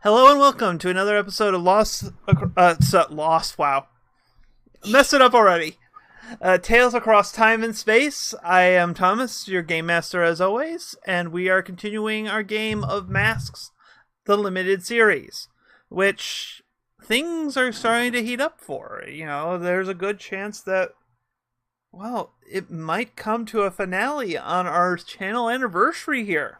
Hello and welcome to another episode of Lost. Wow, messed it up already. Tales Across Time and Space. I am Thomas, your game master as always, and we are continuing our game of Masks, the limited series, which things are starting to heat up for. You know, there's a good chance that, well, it might come to a finale on our channel anniversary here.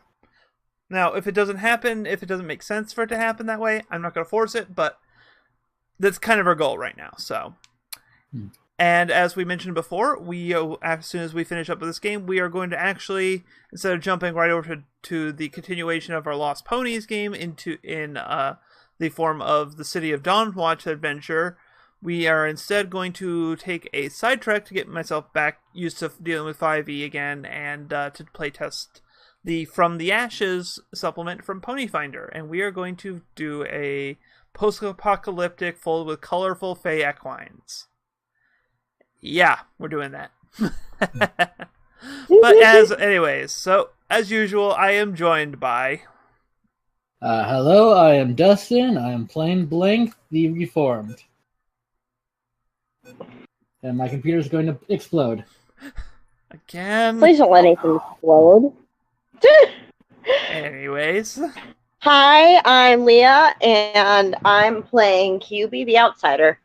Now, if it doesn't happen, if it doesn't make sense for it to happen that way, I'm not going to force it, but that's kind of our goal right now. So, And as we mentioned before, as soon as we finish up with this game, we are going to actually, instead of jumping right over to the continuation of our Lost Ponies game in the form of the City of Dawnwatch adventure, We are instead going to take a sidetrack to get myself back used to dealing with 5e again, and to playtest the From the Ashes supplement from Ponyfinder. And we are going to do a post-apocalyptic full with colorful fey equines. Yeah, we're doing that. But anyways, so as usual, I am joined by... hello, I am Dustin. I am playing Blank the Reformed. And my computer is going to explode. Again. Please don't let anything explode. Anyways. Hi, I'm Leah, and I'm playing QB the Outsider.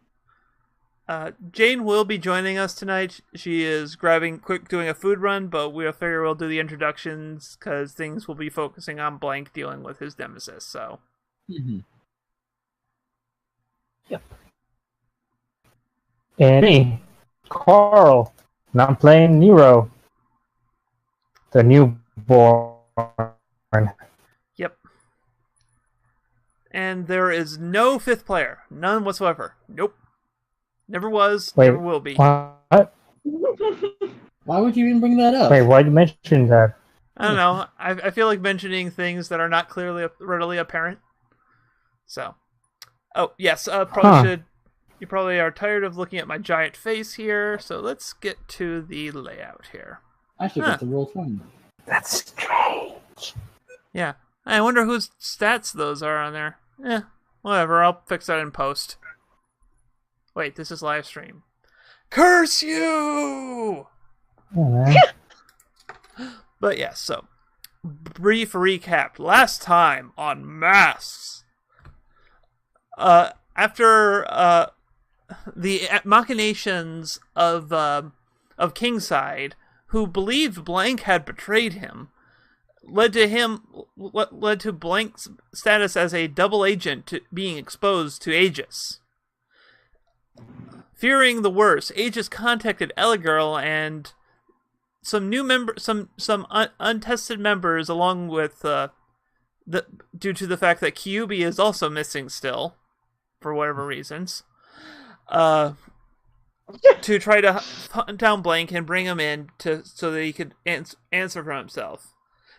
Jane will be joining us tonight. She is doing a food run, but we'll figure we'll do the introductions because things will be focusing on Blank dealing with his nemesis. So. Mm-hmm. Yep. And me, Carl, and I'm playing Nero, the newborn. Yep. And there is no fifth player, none whatsoever. Nope. Never was, never will be. What? Why would you even bring that up? Wait, why'd you mention that? I don't know. I feel like mentioning things that are not readily apparent. So. Oh, yes, you probably are tired of looking at my giant face here, so let's get to the layout here. I should get the roll 20. That's strange. Yeah. I wonder whose stats those are on there. Whatever, I'll fix that in post. Wait, this is live stream. Curse you! Oh, man. But yeah, so brief recap. Last time on Masks, after the machinations of Kingside, who believed Blank had betrayed him, led to Blank's status as a double agent being exposed to Aegis. Fearing the worst, Aegis contacted Eligirl and some new untested members, along with due to the fact that Kyuubi is also missing still, for whatever reasons, to try to hunt down Blank and bring him in so that he could answer for himself.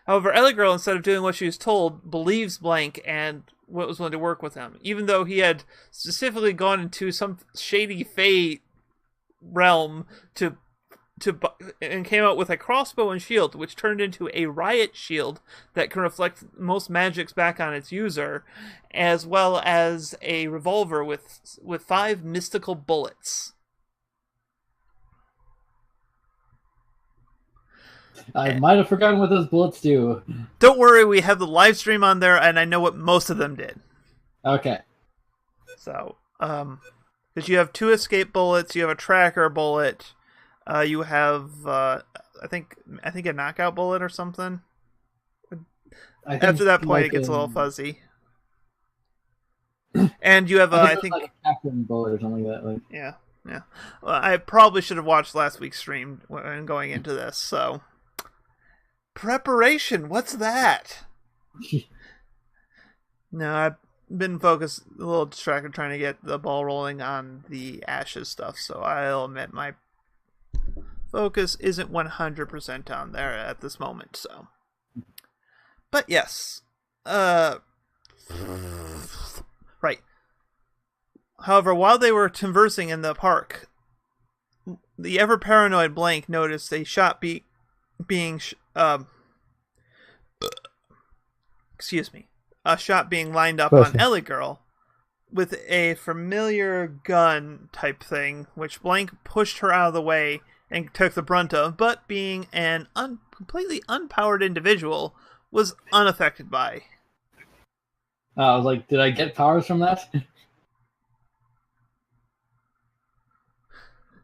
However, Eligirl, instead of doing what she was told, believes Blank and was willing to work with him, even though he had specifically gone into some shady Fey realm and came out with a crossbow and shield, which turned into a riot shield that can reflect most magics back on its user, as well as a revolver with 5 mystical bullets. I might have forgotten what those bullets do. Don't worry, we have the live stream on there, and I know what most of them did. Okay. So, because you have 2 escape bullets, you have a tracker bullet, you have, I think a knockout bullet or something. After that point, it gets a little fuzzy. And you have, I think like a captain bullet or something like that. Yeah. Well, I probably should have watched last week's stream when going into this, so... Preparation, what's that? No, I've been focused, a little distracted trying to get the ball rolling on the Ashes stuff, so I'll admit my focus isn't 100% on there at this moment, so. But yes. Right. However, while they were conversing in the park, the ever-paranoid Blank noticed a shot being lined up on Eligirl with a familiar gun type thing, which Blank pushed her out of the way and took the brunt of, but being an completely unpowered individual, was unaffected by. I was like, did I get powers from that?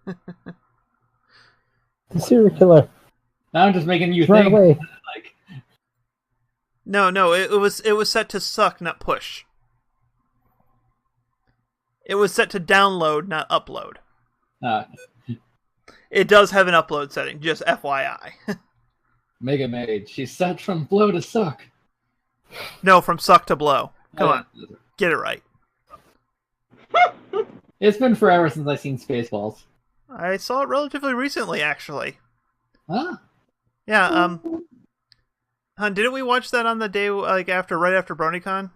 The serial killer. Now I'm just making you Run think. away. Like... No, it was set to suck, not push. It was set to download, not upload. It does have an upload setting, just FYI. Mega Maid, she's set from blow to suck. No, from suck to blow. Come on, get it right. It's been forever since I've seen Spaceballs. I saw it relatively recently, actually. Huh? Yeah. Hun, didn't we watch that on the day right after BronyCon?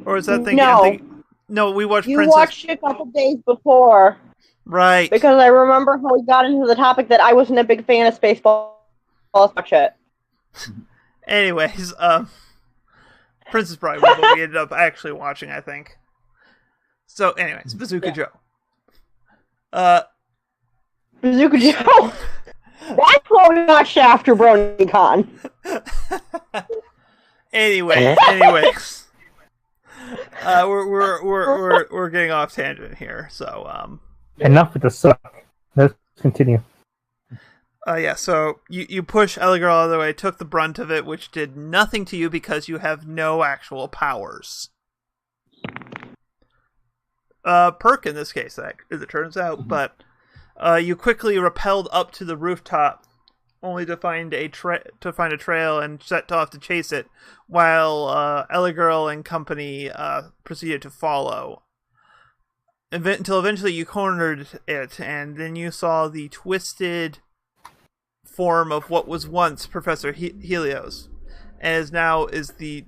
Or is that thing? No. No, we watched You Princess. watched it a couple days before. Right. Because I remember how we got into the topic that I wasn't a big fan of Spaceballs. Watch it. Anyways, Princess Bride was what we ended up actually watching, I think. So, anyways, Bazooka Joe. Bazooka Joe. That's what we watched after BronyCon. anyways. We're getting off tangent here, so Enough with the suck. Let's continue. yeah, so you push Eligirl out of the way, took the brunt of it, which did nothing to you because you have no actual powers. Perk in this case, as it turns out, but you quickly rappelled up to the rooftop, only to find a trail and set off to chase it, while Eligirl and company proceeded to follow. Until eventually you cornered it, and then you saw the twisted form of what was once Professor Helios, and is now the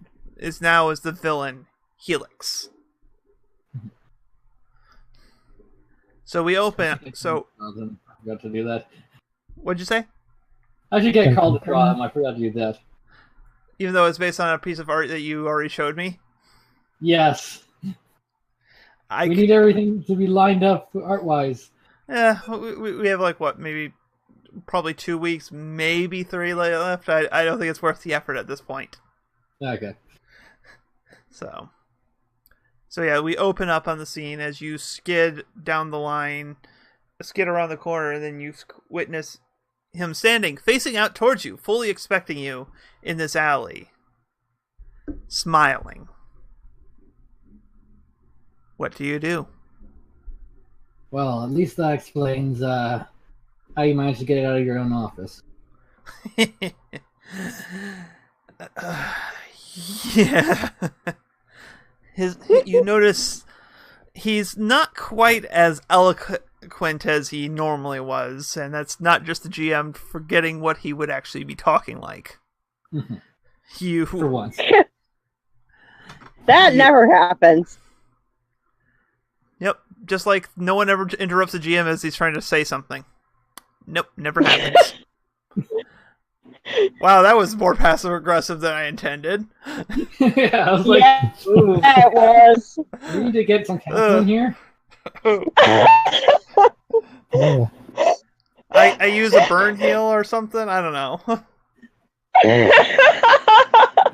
villain Helix. So we open. So I forgot to do that. what'd you say? I should get called to draw him. I forgot to do that. Even though it's based on a piece of art that you already showed me. Yes. We need everything to be lined up art-wise. Yeah, we have probably 2 weeks, maybe 3 left. I don't think it's worth the effort at this point. Okay. So yeah, we open up on the scene as you skid down the line, skid around the corner, and then you witness him standing, facing out towards you, fully expecting you in this alley, smiling. What do you do? Well, at least that explains how you managed to get it out of your own office. Yeah. You notice he's not quite as eloquent as he normally was, and that's not just the GM forgetting what he would actually be talking like. For once. That never happens. Yep, just like no one ever interrupts the GM as he's trying to say something. Nope, never happens. Wow, that was more passive-aggressive than I intended. Yeah, I was like, Yeah, ooh, it was. we need to get some counseling here. Oh, I use a burn heal or something? I don't know.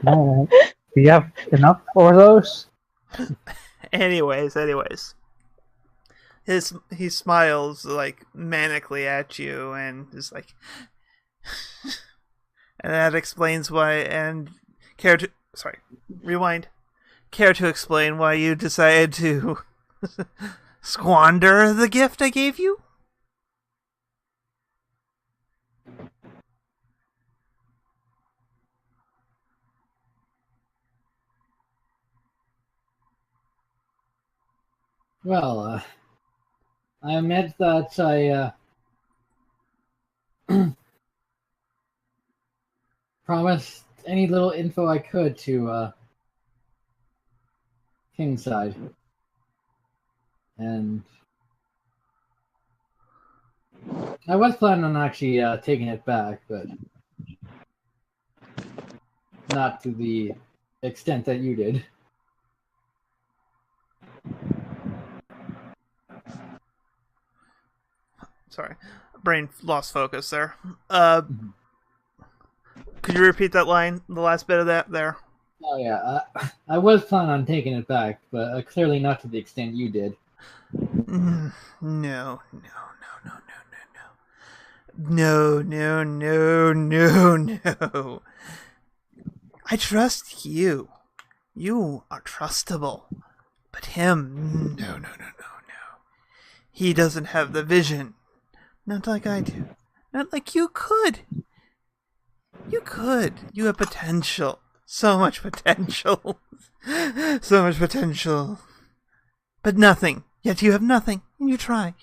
no. Do you have enough for those? Anyways. He smiles like manically at you and is like, and that explains why. And care to explain why you decided to squander the gift I gave you? Well, I admit that I promised any little info I could to Kingside. And I was planning on actually taking it back, but not to the extent that you did. Sorry, brain lost focus there. Could you repeat that line, the last bit of that there? Oh yeah, I was planning on taking it back, but clearly not to the extent you did. No. I trust you. You are trustable. But him, no. He doesn't have the vision. Not like I do. Not like you could. You could. You have potential. So much potential. So much potential. but nothing. Yet you have nothing. And you try.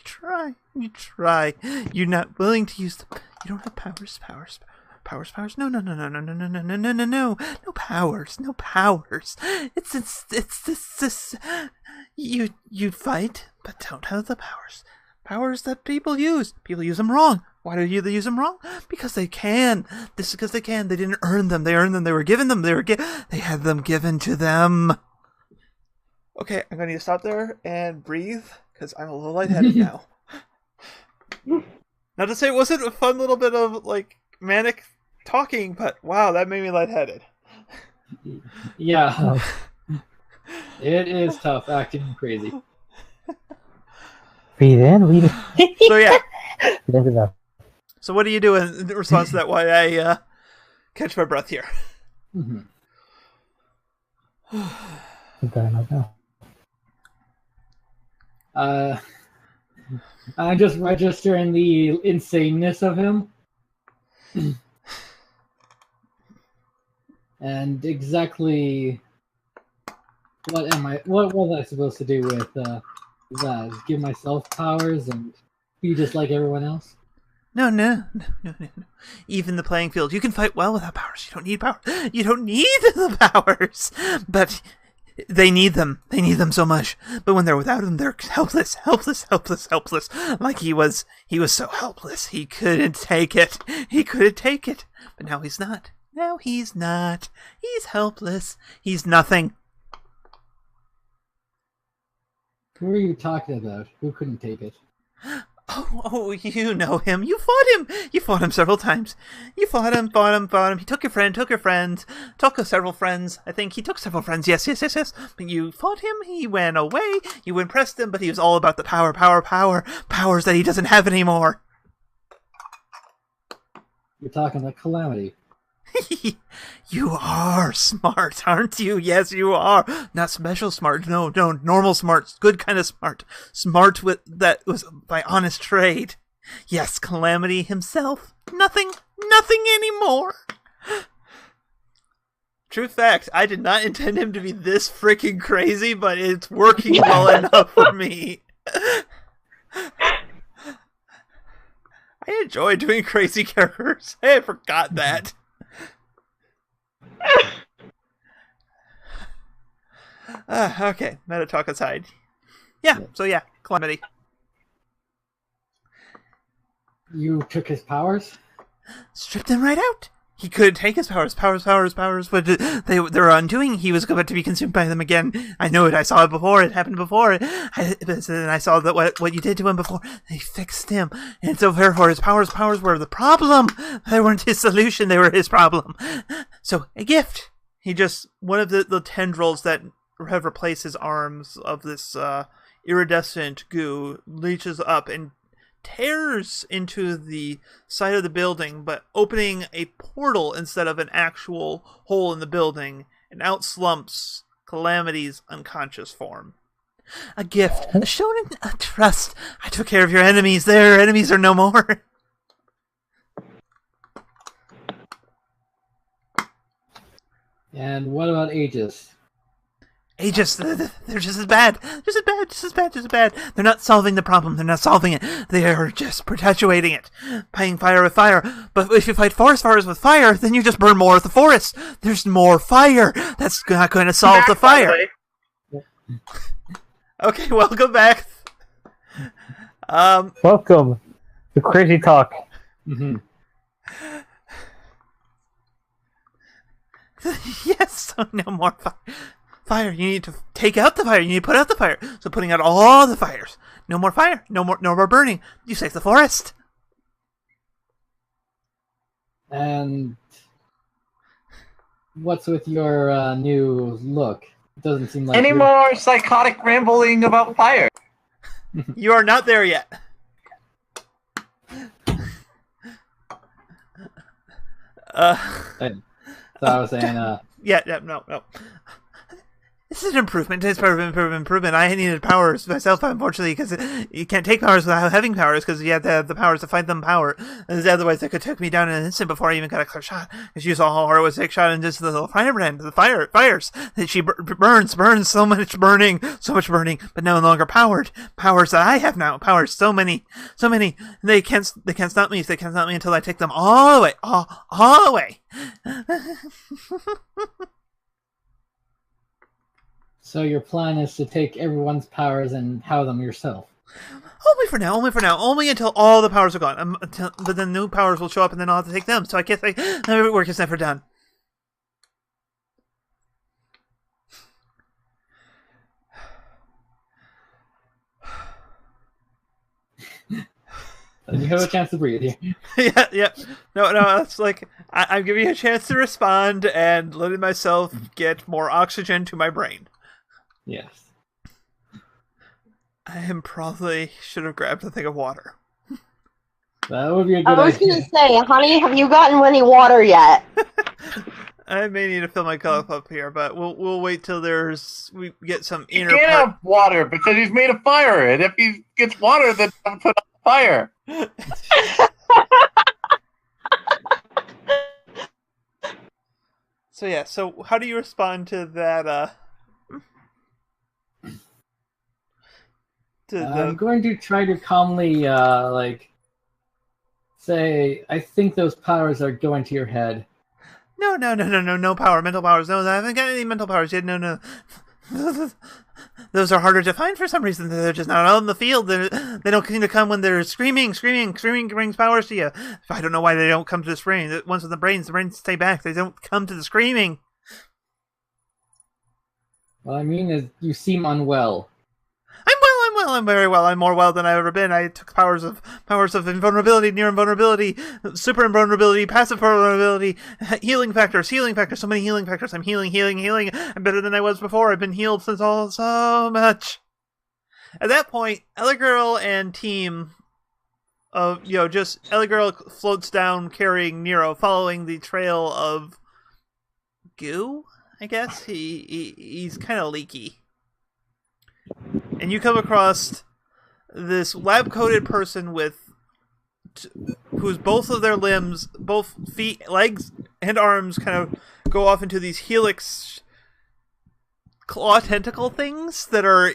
You're not willing to use them. You don't have powers. No. No powers. It's this. You fight, but don't have the powers. Powers that people use. People use them wrong. Why do they use them wrong? Because they can. This is because they can. They didn't earn them. They earned them. They were given them. They had them given to them. Okay, I'm going to need to stop there and breathe because I'm a little lightheaded now. Not to say it wasn't a fun little bit of like manic talking, but wow, that made me lightheaded. Yeah. It is tough acting crazy. Breathe in, breathe in. So yeah. Breathe in. So what do you do in response to that while I catch my breath here? Mm-hmm. I'm just registering the insaneness of him. And exactly what was I supposed to do with that? Give myself powers and be just like everyone else? No. Even the playing field. You can fight well without powers. You don't need power. You don't need the powers. But they need them. They need them so much. But when they're without them, they're helpless. Like he was so helpless. He couldn't take it. But now he's not. He's helpless. He's nothing. Who are you talking about? Who couldn't take it? Oh, you know him. You fought him several times. You fought him. He took your friend, took several friends. I think he took several friends. Yes. But you fought him. He went away. You impressed him, but he was all about the power. Powers that he doesn't have anymore. You're talking about Calamity. You are smart, aren't you? Yes, you are. Not special smart. No, normal smart. Good kind of smart. Smart that was by honest trade. Yes, Calamity himself. Nothing anymore. True fact, I did not intend him to be this freaking crazy, but it's working well enough for me. I enjoy doing crazy characters. I forgot that. Okay, meta talk aside. Yeah, so yeah, Calamity. You took his powers? Stripped them right out. He could take his powers, but they were undoing. He was about to be consumed by them again. I know it. I saw it before. It happened before. And I saw that what you did to him before. They fixed him, and so therefore his powers were the problem. They weren't his solution. They were his problem. So a gift. He just one of the tendrils that have replaced his arms of this iridescent goo reaches up and tears into the side of the building, but opening a portal instead of an actual hole in the building, and out slumps Calamity's unconscious form. A gift, a shown in a trust. I took care of your enemies. Their enemies are no more. And what about Aegis? Aegis, they're just as bad. Just as bad. They're not solving the problem. They're not solving it. They are just perpetuating it. Fighting fire with fire. But if you fight forest fires with fire, then you just burn more of the forest. There's more fire. That's not going to solve the fire. Okay, welcome back. Welcome to Crazy Talk. Mm-hmm. Yes, so no more fire. You need to take out the fire. You need to put out the fire. So putting out all the fires. No more fire. No more burning. You save the forest. And what's with your new look? It doesn't seem like any more psychotic rambling about fire. You are not there yet. So I was saying, yeah, no. It's an improvement. It's part of improvement. I needed powers myself, unfortunately, because you can't take powers without having powers, because you have to have the powers to fight them power. Otherwise, they could take me down in an instant before I even got a clear shot. Because you saw how hard it was to take a shot and just the little firebrand, the fires. That she burns so much burning, but no longer powered. Powers that I have now. Powers so many. They can't stop me. They can't stop me until I take them all the way. All the way. So your plan is to take everyone's powers and have them yourself. Only for now. Only until all the powers are gone. But then new powers will show up, and then I'll have to take them. So I guess work is never done. You have a chance to breathe here. Yeah. No, it's like I'm giving you a chance to respond and letting myself get more oxygen to my brain. Yes. I probably should have grabbed a thing of water. That would be a good idea. I was going to say, honey, have you gotten any water yet? I may need to fill my cup up here, but we'll wait till we get some He inner. can't have water because he's made of fire, and if he gets water, then he'll put out the fire. So yeah, so how do you respond to that? I'm going to try to calmly, say, I think those powers are going to your head. No power, mental powers. No, I haven't got any mental powers yet. No. Those are harder to find for some reason. They're just not out in the field. They don't seem to come when they're screaming. Screaming brings powers to you. I don't know why they don't come to the screaming. Once with the brains stay back. They don't come to the screaming. What I mean is, you seem unwell. I'm very well. I'm more well than I've ever been. I took powers of invulnerability, near invulnerability, super invulnerability, passive invulnerability, healing factors, so many healing factors. I'm healing. I'm better than I was before. I've been healed since so much. At that point, Ellie Girl and team of, just Ellie Girl floats down carrying Nero, following the trail of goo, I guess. He's kind of leaky. And you come across this lab-coated person whose both of their limbs, both feet, legs, and arms kind of go off into these helix claw tentacle things that are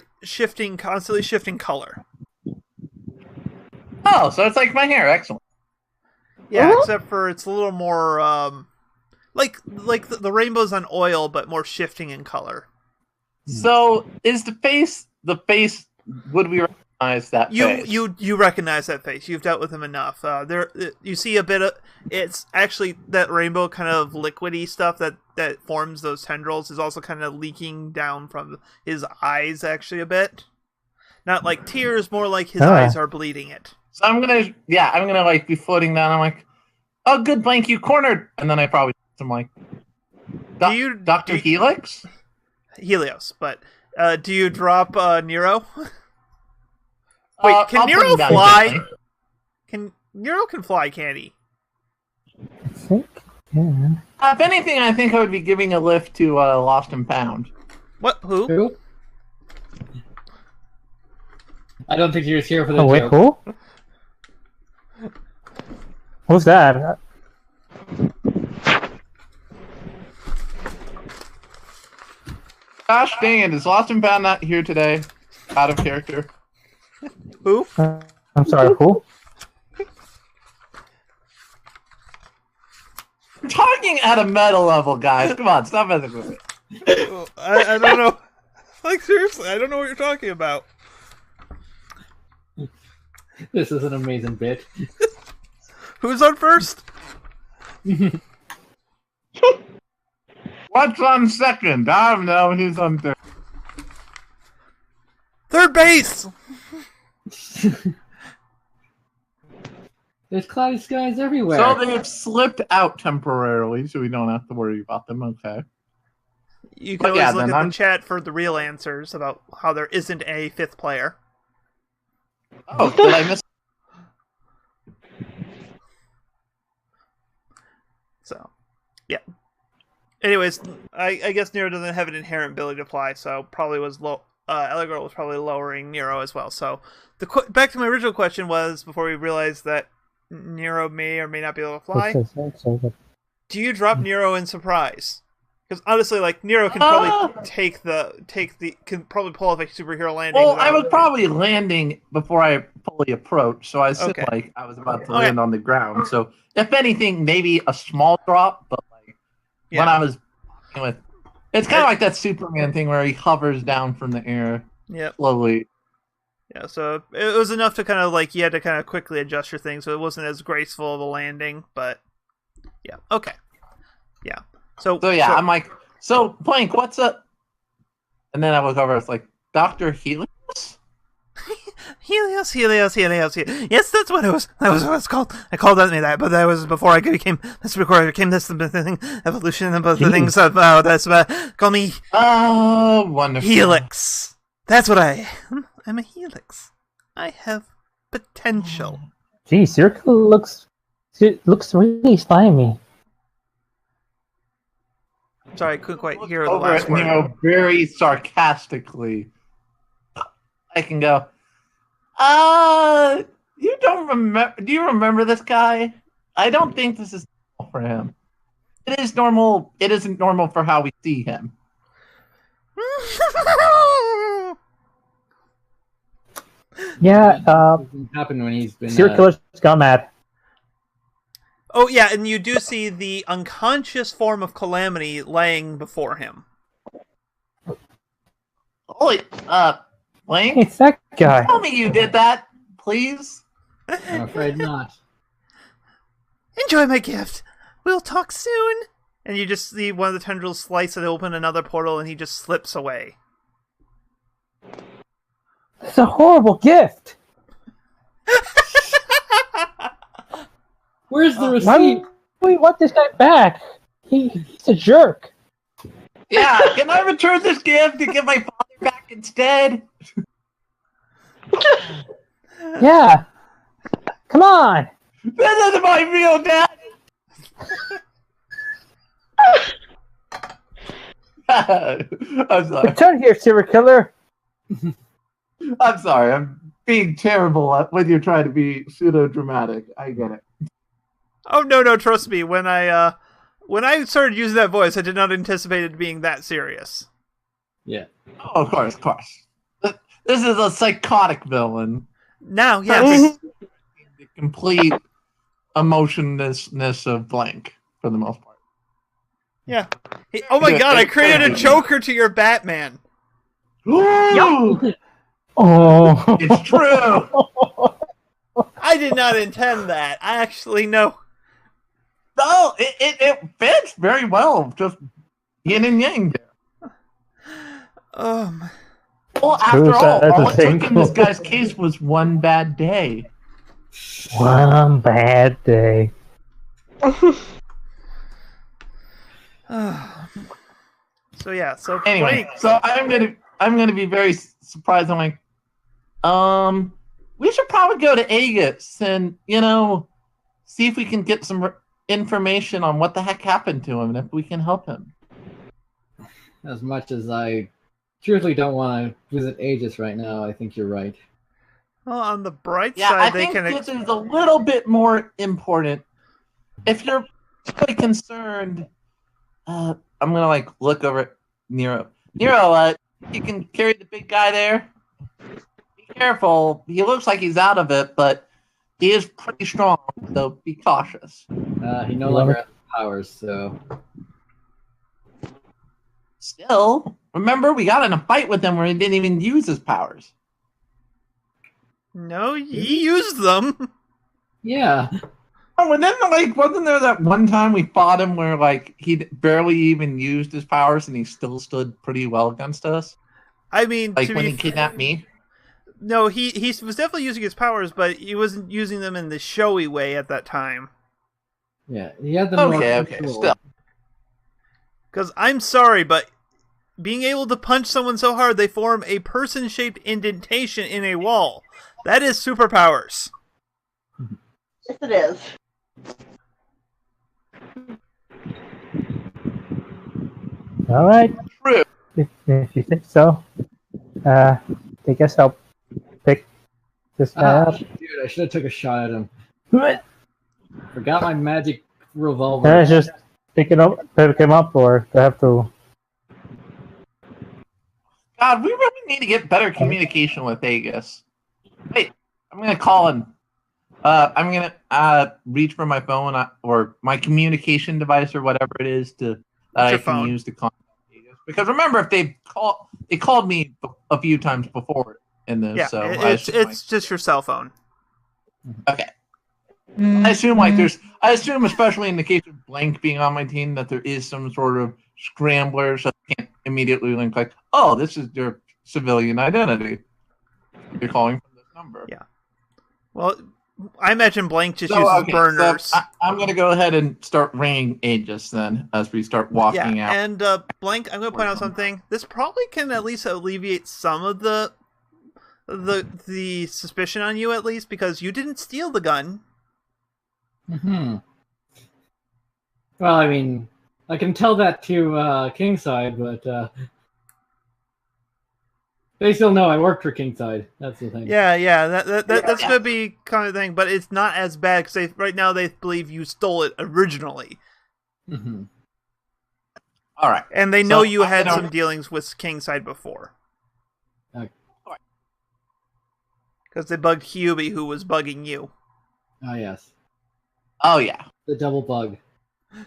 constantly shifting color. Oh, so it's like my hair. Excellent. Yeah, Uh-huh. except for it's a little more, like the rainbows on oil, but more shifting in color. So is the face? Would we recognize that face? You recognize that face. You've dealt with him enough. You see a bit of. It's actually that rainbow kind of liquidy stuff that forms those tendrils is also kind of leaking down from his eyes. Actually, a bit. Not like tears, more like his eyes are bleeding it. So I'm gonna like be floating down. I'm like, oh, good, blank, you cornered, and then I probably am like, Dr. Helix? Helios, but do you drop Nero? Wait, can I'll put Nero him down fly? gently. Nero can fly, can't he? I think, yeah. If anything, I think I would be giving a lift to Lost and Found. What? Who? Who? I don't think you're here for the Oh, wait, joke. who? Who's that? Gosh dang it, is Lost and Found not here today? Out of character. Who? I'm sorry, who? I'm talking at a meta level, guys. Come on, stop messing with me. I don't know. Like, seriously, I don't know what you're talking about. This is an amazing bit. Who's on first? What's on second? I don't know. Who's on third? Third base! There's cloudy skies everywhere. So they've slipped out temporarily, so we don't have to worry about them. Okay. You can But always yeah, look then at I'm- the chat for the real answers about how there isn't a fifth player. Oh, did I miss? So, yeah. anyways, I guess Nero doesn't have an inherent ability to fly, so probably was low. Elegirl was probably lowering Nero as well. So back to my original question was, before we realized that Nero may or may not be able to fly, do you drop Nero in surprise? Because honestly, like, Nero can probably can probably pull off a superhero landing. Well, I was probably landing before I fully approached, so I said like I was about to land on the ground. So if anything, maybe a small drop, but like when I was with, it's kind of like that Superman thing where he hovers down from the air slowly. Yeah, so it was enough to kind of like, you had to kind of quickly adjust your thing, so it wasn't as graceful of a landing, but yeah, okay. Yeah. So I'm like, so Blank, what's up? And then I look over, it's like, Dr. Helios? Helios. Yes, that's what it was. That was what it's called. I called me that, but that was before I became this. Before I became this thing, evolution of the things of that's call me. Oh, wonderful. Helix. That's what I am. I'm a helix. I have potential. Gee, Circle looks really slimy. Sorry, I couldn't quite hear the over last word. Nero very sarcastically. I can go, you don't remember? Do you remember this guy? I don't think this is normal for him. It is normal. It isn't normal for how we see him. Yeah, Doesn't happen when he's been. Circular got mad. Oh, yeah, and you do see the unconscious form of Calamity laying before him. Holy, Blank? It's that guy. Tell me you did that, please. I'm afraid not. Enjoy my gift. We'll talk soon. And you just see one of the tendrils slice and open another portal, and he just slips away. It's a horrible gift. Where's the receipt? Why we want this guy back? He's a jerk. Yeah, can I return this gift to get my father back instead? Yeah. Come on. This is my real dad. I'm sorry. Return here, serial killer. I'm sorry. I'm being terrible when you're trying to be pseudo-dramatic. I get it. Oh, no, trust me. When I started using that voice, I did not anticipate it being that serious. Yeah. Oh, of course. This is a psychotic villain. Now, yes. The complete emotionlessness of Blank, for the most part. Yeah. Oh my god, I created a Joker to your Batman. Ooh, Oh. it's true. I did not intend that. I actually know. No, it fits very well. Just yin and yang there. Well, after all it took in this guy's case was one bad day. One bad day. So yeah, so Anyway, so I'm gonna be very surprised. I'm like, we should probably go to Aegis and see if we can get some information on what the heck happened to him and if we can help him. As much as I truthfully don't want to visit Aegis right now, I think you're right. Well, on the bright Yeah, side, I they think can. this is a little bit more important. If you're really concerned, I'm gonna look over at Nero. Nero, you can carry the big guy there. Be careful. He looks like he's out of it, but he is pretty strong, so be cautious. He no longer has powers, so. Still, remember we got in a fight with him where he didn't even use his powers. No, he used them. Yeah. Oh, and then wasn't there that one time we fought him where he barely even used his powers and he still stood pretty well against us? I mean, when he kidnapped me. No, he was definitely using his powers, but he wasn't using them in the showy way at that time. Yeah, he had them. Okay, still. Because I'm sorry, but being able to punch someone so hard they form a person-shaped indentation in a wall, that is superpowers. Yes, it is. All right. True. If you think so, I guess I'll pick this guy up. Dude, I should have took a shot at him. Forgot my magic revolver. Can I just pick him up, or do I have to? God, we really need to get better communication with Aegis. Wait, I'm gonna call him. I'm gonna reach for my phone or my communication device or whatever it is to I can phone? use to contact Aegis. Because remember, if they called me a few times before in this, Yeah, so it's just your cell phone. okay. I assume I assume especially in the case of Blank being on my team that there is some sort of scrambler, so I can't immediately link like, oh, this is your civilian identity. You're calling from this number. Yeah. Well, I imagine Blank just uses burners. So I'm going to go ahead and start ringing Aegis then as we start walking out. And Blank, I'm going to point out something. This probably can at least alleviate some of the suspicion on you, at least, because you didn't steal the gun. Well, I mean, I can tell that to Kingside, but they still know I work for Kingside. That's the thing. Yeah, that's going to be kind of thing, but it's not as bad because right now they believe you stole it originally. All right. And they know you had some dealings with Kingside before. Because they bugged Hubie, who was bugging you. Oh, yes. Oh, yeah. The double bug. The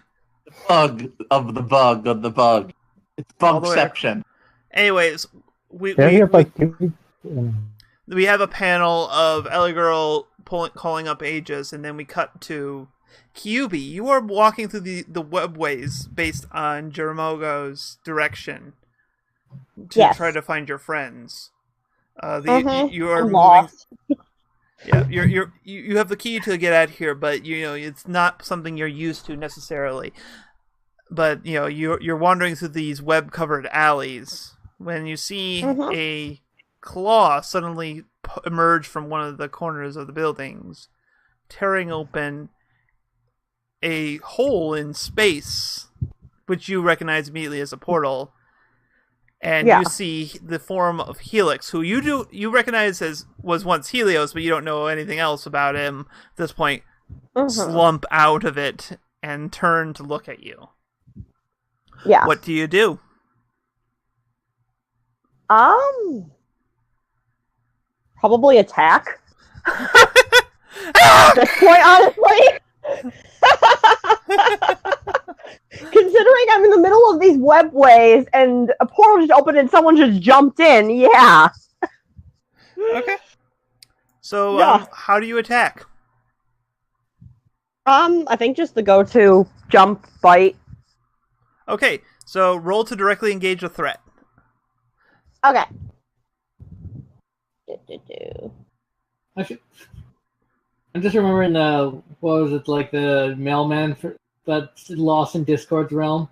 bug of the bug of the bug. It's bugception. Anyways, we have a panel of Eligirl calling up Aegis, and then we cut to Kyubi. You are walking through the webways based on Jiramogo's direction to try to find your friends. You are moving. Yeah, you have the key to get out here, but it's not something you're used to necessarily. But you're wandering through these web-covered alleys when you see a claw suddenly emerge from one of the corners of the buildings, tearing open a hole in space, which you recognize immediately as a portal. And you see the form of Helix, who you recognize as was once Helios, but you don't know anything else about him at this point, slump out of it and turn to look at you. Yeah. What do you do? Probably attack. At this point, honestly. Considering I'm in the middle of these webways and a portal just opened and someone just jumped in, yeah. Okay. So, how do you attack? I think just the go-to jump, bite. Okay, so roll to directly engage a threat. Okay. I'm just remembering what was it, like the mailman that's lost in Discord's realm?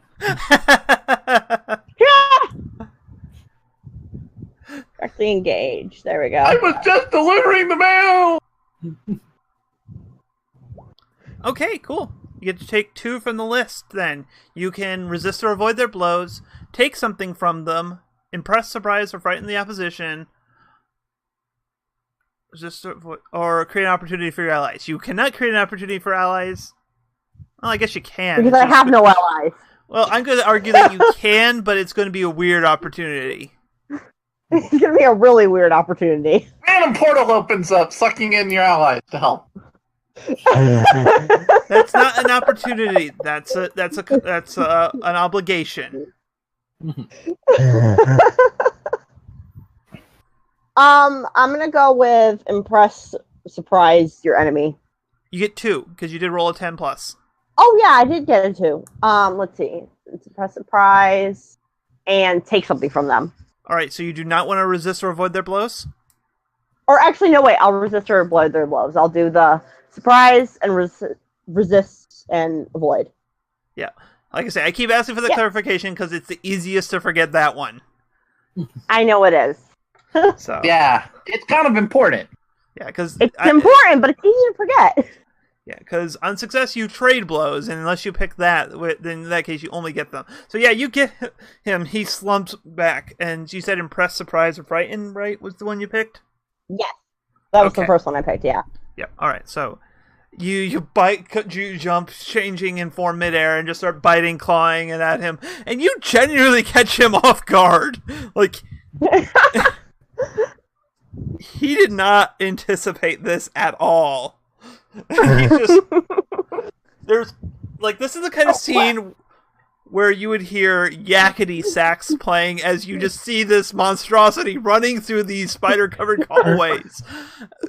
Directly engage. There we go. I was just delivering the mail! Okay, cool. You get to take 2 from the list, then. You can resist or avoid their blows, take something from them, impress, surprise, or frighten the opposition, resist or avoid, or create an opportunity for your allies. You cannot create an opportunity for allies. Well, I guess you can. Because I have no allies. Well, I'm going to argue that you can, but it's going to be a weird opportunity. It's going to be a really weird opportunity. Random portal opens up, sucking in your allies to help. That's not an opportunity. That's an obligation. I'm gonna go with impress, surprise your enemy. You get 2 because you did roll a 10 plus. Oh yeah, I did get a 2. Let's see, impress, surprise, and take something from them. All right, so you do not want to resist or avoid their blows? Or actually, no, wait. I'll resist or avoid their blows. I'll do the surprise and resist and avoid. Yeah. Like I say, I keep asking for the clarification because it's the easiest to forget that one. I know it is. So yeah, it's kind of important. Yeah, because it's important, but it's easy to forget. Yeah, because on success you trade blows, and unless you pick that, then in that case you only get them. So yeah, you get him. He slumps back, and you said impressed, surprised, or frightened, right? Was the one you picked? Yes. That was Okay. the first one I picked, yeah. Yep. All right. So you bite, you jump, changing in form midair, and just start biting, clawing, and at him, and you genuinely catch him off guard. Like he did not anticipate this at all. He just there's like this is the kind of scene where you would hear yakety sax playing as you just see this monstrosity running through these spider-covered hallways.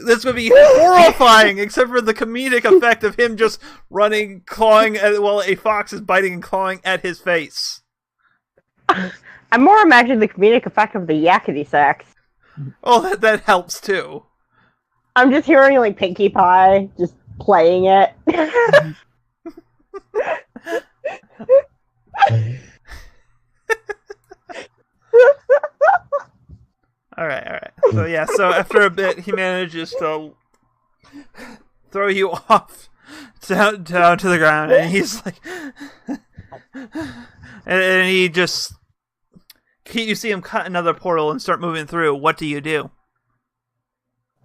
This would be horrifying, except for the comedic effect of him just running, clawing, while a fox is biting and clawing at his face. I'm more imagining the comedic effect of the yakety sax. Oh, that helps too. I'm just hearing like Pinkie Pie just playing it. All right. So yeah, so after a bit, he manages to throw you off down to the ground, and he's like, and he just, you see him cut another portal and start moving through. What do you do?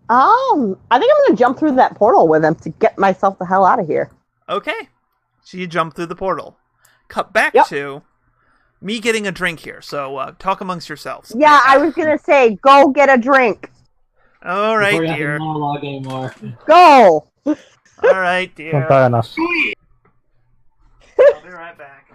I think I'm gonna jump through that portal with him to get myself the hell out of here. Okay, so you jump through the portal. Cut back to me getting a drink here. So talk amongst yourselves. Yeah, I was gonna say, go get a drink. All right, Before you have to dear. monologue anymore. Go. All right, dear. Fair enough. I'll be right back.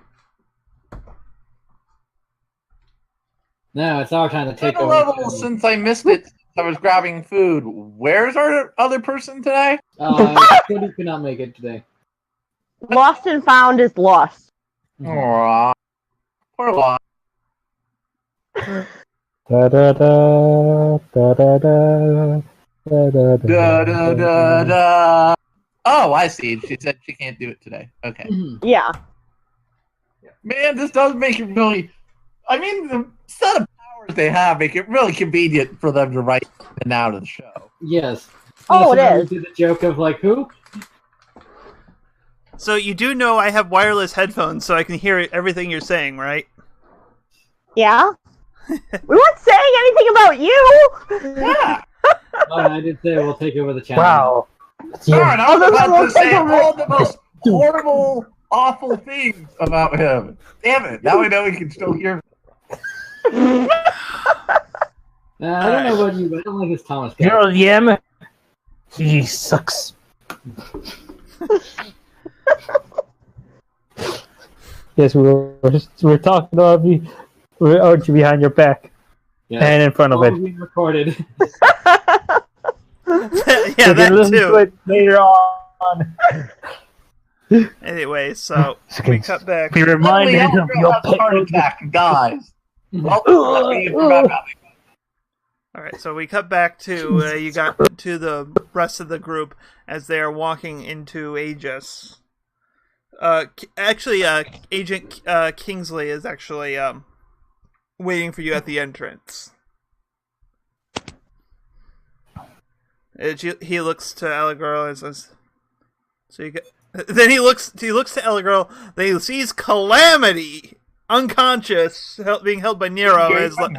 No, it's our time to take At a over. level, since I missed it, I was grabbing food. Where's our other person today? Cody could not make it today. Lost and found is lost. Aww. Poor Lost. Da da da da da da da da Da, da, da, da. Oh, I see. She said she can't do it today. Okay. Yeah. Man, this does make it really... I mean, the set of powers they have make it really convenient for them to write in and out of the show. Yes. Oh, it Unless is. you do the joke of like who? So you do know I have wireless headphones, so I can hear everything you're saying, right? Yeah. We weren't saying anything about you. Yeah. I did say we'll take over the channel. Wow. Darn, I was about to say all the most horrible, awful things about him. Damn it. Now we know we can still hear. I don't know about you, but I don't like this Thomas guy. Gerald Yem, he sucks. Yes, we're talking about you. We're behind your back and in front of it. Being recorded. Yeah, You can that listen to too. it later on. Anyway, so we cut back. Be reminded of your heart pet. attack, guys. Well, let me forgot about it. All right, so we cut back to you got to the rest of the group as they are walking into Aegis. Actually, Agent Kingsley is actually waiting for you at the entrance. He looks to Allegro and says, "So you get." Then he looks to Allegro. Then he sees Calamity unconscious, being held by Nero. And is like,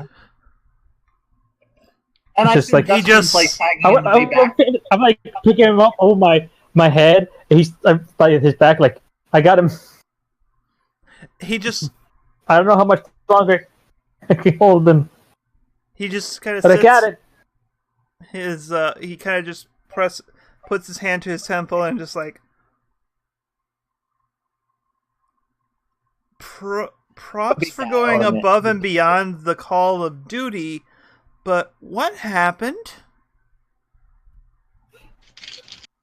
And I Just think like- he Dustin's, just- like tagging him way back. I'm like picking him up over my head. He's by his back, like I got him. he just I don't know how much longer I can hold him, kind of. but I got it. He kind of just puts his hand to his temple and just like props for going above and beyond the call of duty, but what happened?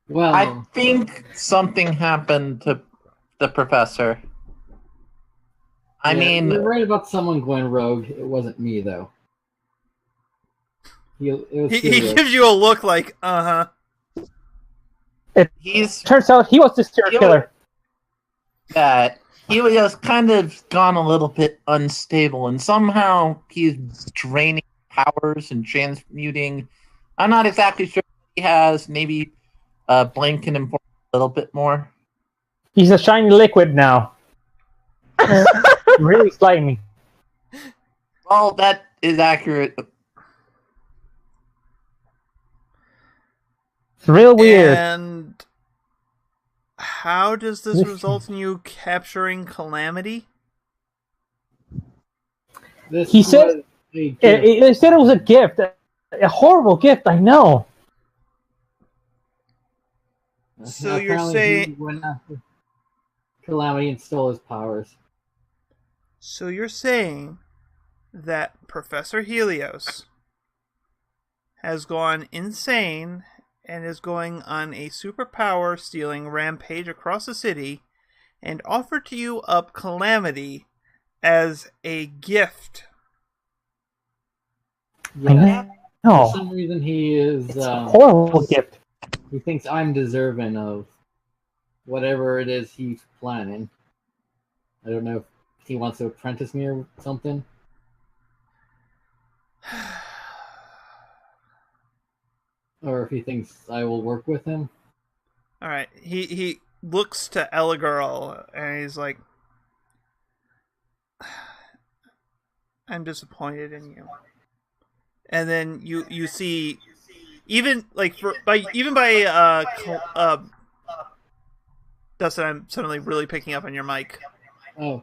Well, I think something happened to the professor. I yeah, mean, you're right about someone going rogue. It wasn't me though. It was He Studio. gives you a look like, he's Turns out he was the serial killer. he was kind of gone a little bit unstable, and somehow he's draining powers and transmuting. I'm not exactly sure what he has. Maybe Blaine can inform little bit more. He's a shiny liquid now. Really slimy. Well, that is accurate. It's real weird. And how does this result in you capturing Calamity? He said it said it was a gift. A horrible gift, I know. So you're saying... he went after Calamity and stole his powers. So you're saying that Professor Helios has gone insane and is going on a superpower stealing rampage across the city and offered to you up Calamity as a gift. Yeah. No. For some reason, he is. It's a horrible gift. He thinks I'm deserving of whatever it is he's planning. I don't know if he wants to apprentice me or something. Or if he thinks I will work with him. Alright, he looks to Eligirl and he's like, I'm disappointed in you. And then you see, even like Dustin, I'm suddenly really picking up on your mic. Oh.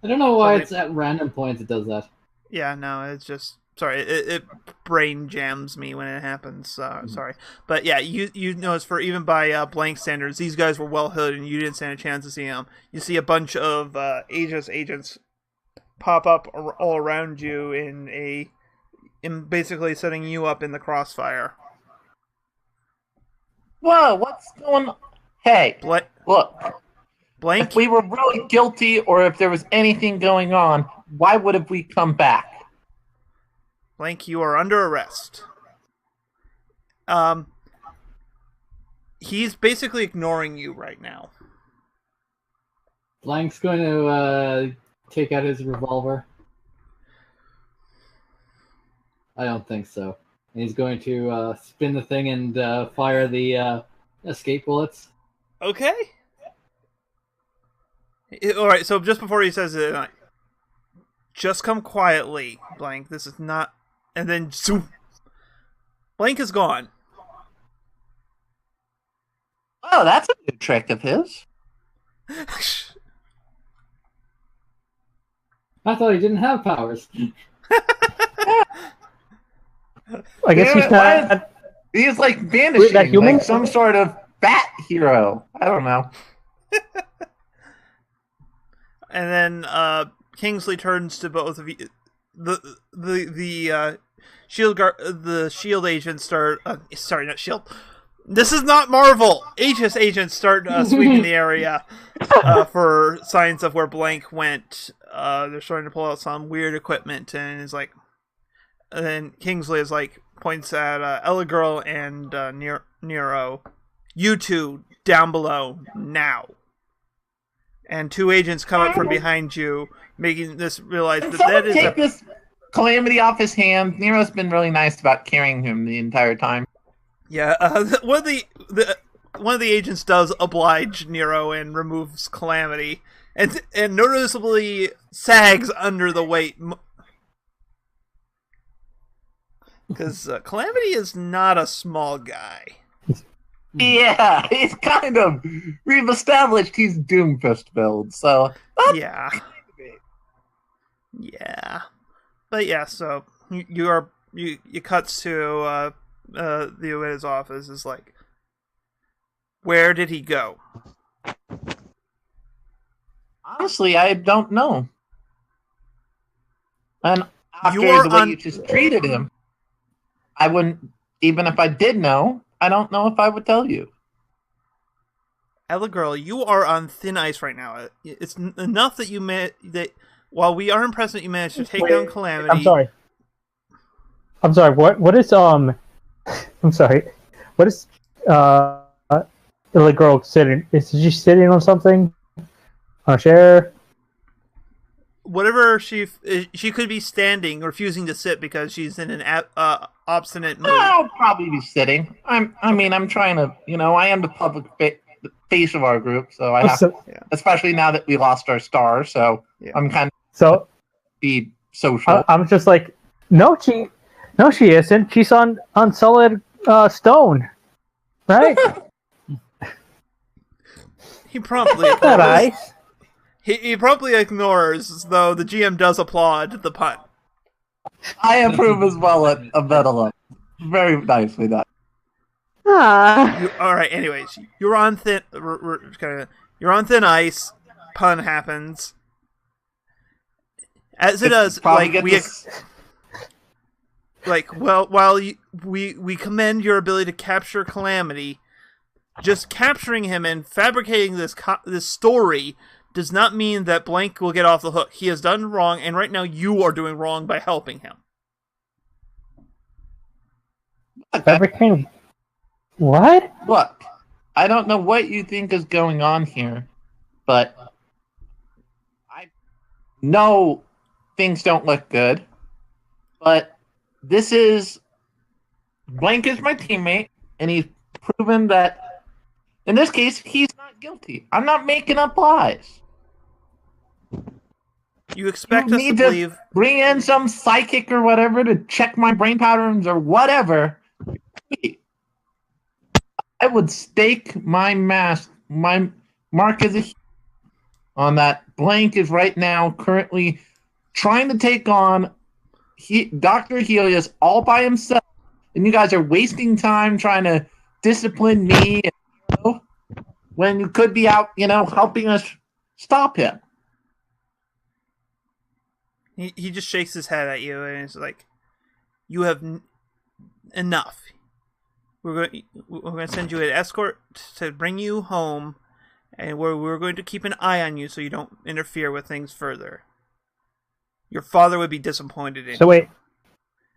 I don't know why it's at random points it does that. Yeah, no, it's just sorry. It brain jams me when it happens. Sorry, but yeah, you notice for even by blank standards, these guys were well hidden, and you didn't stand a chance to see them. You see a bunch of Aegis agents pop up all around you in basically setting you up in the crossfire. Whoa, what's going on? Hey, look. Blank. If we were really guilty or if there was anything going on, why would have we come back? Blank, you are under arrest. He's basically ignoring you right now. Blank's going to take out his revolver. I don't think so. And he's going to spin the thing and fire the escape bullets. Okay. Alright, so just before he says it, just come quietly, Blank. This is not... And then, zoom. Blank is gone. Oh, that's a good trick of his. I thought he didn't have powers. I guess he's not... He's like vanishing, that human? like some sort of bat hero. I don't know. And then Kingsley turns to both of you. The shield agents start. Sorry, not shield. This is not Marvel. Aegis agents start sweeping the area for signs of where Blank went. They're starting to pull out some weird equipment, and is like. And then Kingsley is like points at Eligirl and Nero. You two down below now. And two agents come up from behind you, making this realize that is take this Calamity off his hand. Nero's been really nice about carrying him the entire time. Yeah, one of the agents does oblige Nero and removes Calamity, and noticeably sags under the weight, because Calamity is not a small guy. Yeah, he's kind of... We've established he's Doomfist build, so... Yeah. Yeah. But yeah, so you cuts to the Ueda's office is like, where did he go? Honestly, I don't know. And after the way you just treated him, I wouldn't... Even if I did know... I don't know if I would tell you. Eligirl, you are on thin ice right now. It's enough that that while we are impressed that you managed to take down Calamity. I'm sorry. What is I'm sorry. What is Eligirl sitting? Is she sitting on something? On a chair? whatever she could be standing, refusing to sit because she's in an obstinate mood. I'll probably be sitting. I'm trying to, I am the public face of our group, so I have to, especially now that we lost our star, so I'm kind of be social. I'm just like, no, she isn't. She's on solid stone, right? He promptly ignores. He promptly ignores, though the GM does applaud the pun. I approve as well at a better level. Very nicely done. All right. Anyways, you're on thin. You're on thin ice. Pun happens. As it does, while we commend your ability to capture Calamity, just capturing him and fabricating this story does not mean that Blank will get off the hook. He has done wrong, and right now you are doing wrong by helping him. Fabricating what? Look, I don't know what you think is going on here, but I know things don't look good. But this is Blank is my teammate, and he's proven that in this case he's not guilty. I'm not making up lies. You expect us to believe? Bring in some psychic or whatever to check my brain patterns or whatever. I would stake my mark as a on that. Blank is right now currently trying to take on Dr. Helios all by himself, and you guys are wasting time trying to discipline me, when you could be out, helping us stop him. He just shakes his head at you and is like, "You have enough. We're going to send you an escort to bring you home, and we're going to keep an eye on you so you don't interfere with things further. Your father would be disappointed in you." So wait.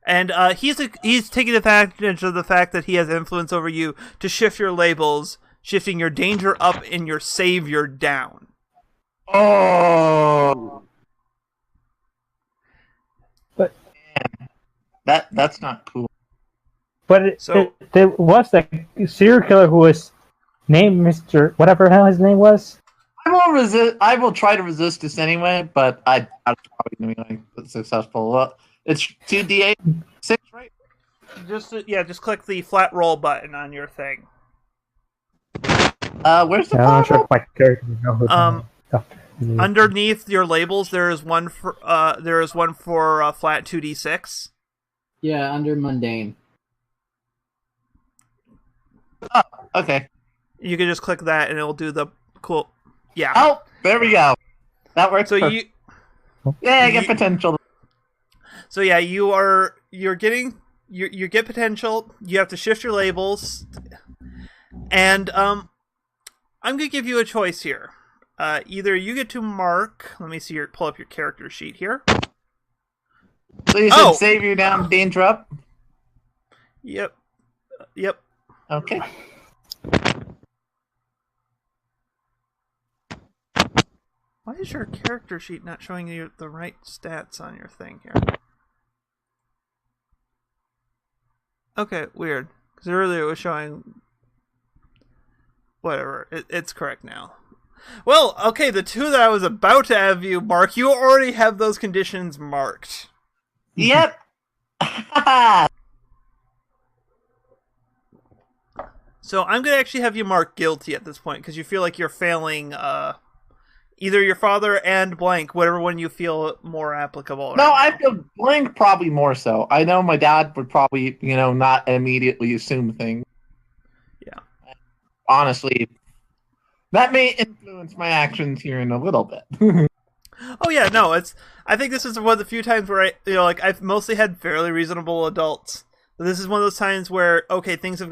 And he's taking advantage of the fact that he has influence over you to shift your labels, shifting your danger up and your savior down. Oh. But that's not cool. But there was that serial killer who was named Mr. whatever the hell his name was. I will try to resist this anyway, but I'm probably going to be successful. It's 2d8 6, right? Just click the flat roll button on your thing. Where's the I'm not sure if my character knows. Underneath your labels, there is one for flat 2d6. Yeah, under mundane. Oh, okay. You can just click that, and it'll do the cool. Yeah. Oh, there we go. That works. So I get potential. So yeah, you get potential. You have to shift your labels, and I'm gonna give you a choice here. Either you get to mark. Let me see pull up your character sheet here. So you said save you down, danger up. Yep. Okay. Why is your character sheet not showing you the right stats on your thing here? Okay, weird. Because earlier it was showing... Whatever, it's correct now. Well, okay, the two that I was about to have you mark, you already have those conditions marked. Yep. So I'm going to actually have you mark guilty at this point, because you feel like you're failing either your father and Blank, whatever one you feel more applicable. No, I feel Blank probably more so. I know my dad would probably, not immediately assume things. Yeah. Honestly, that may influence my actions here in a little bit. Oh yeah, no, I think this is one of the few times where I've mostly had fairly reasonable adults. But this is one of those times where, okay, things have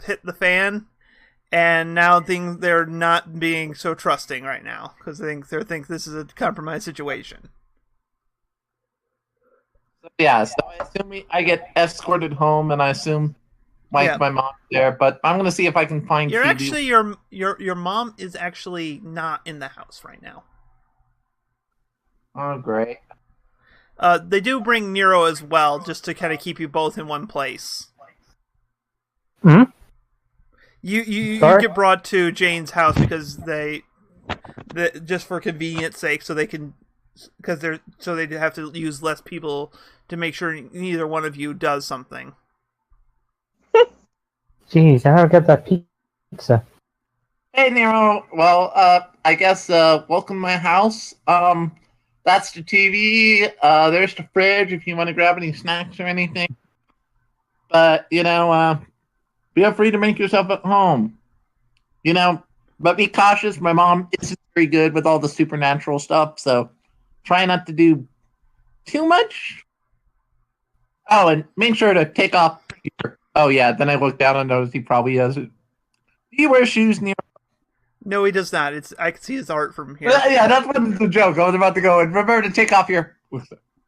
hit the fan, and now they're not being so trusting right now because they think this is a compromised situation. Yeah, so I assume I get escorted home, and I assume my mom's there. But I'm gonna see if I can find. You're actually your mom is actually not in the house right now. Oh, great. They do bring Nero as well, just to kind of keep you both in one place. Hmm? You Sorry? get brought to Jane's house because they just for convenience sake, so they can so they have to use less people to make sure neither one of you does something. Jeez, I don't get that pizza. Hey, Nero. Well, I guess, welcome to my house. That's the TV. There's the fridge if you want to grab any snacks or anything. But, feel free to make yourself at home. But be cautious. My mom isn't very good with all the supernatural stuff, so try not to do too much. Oh, and make sure to take off your... Oh, yeah, then I looked down and noticed he probably doesn't. Do you wear shoes, Nero? No, he does not. I can see his art from here. Yeah, that's what the joke. I was about to go and remember to take off your...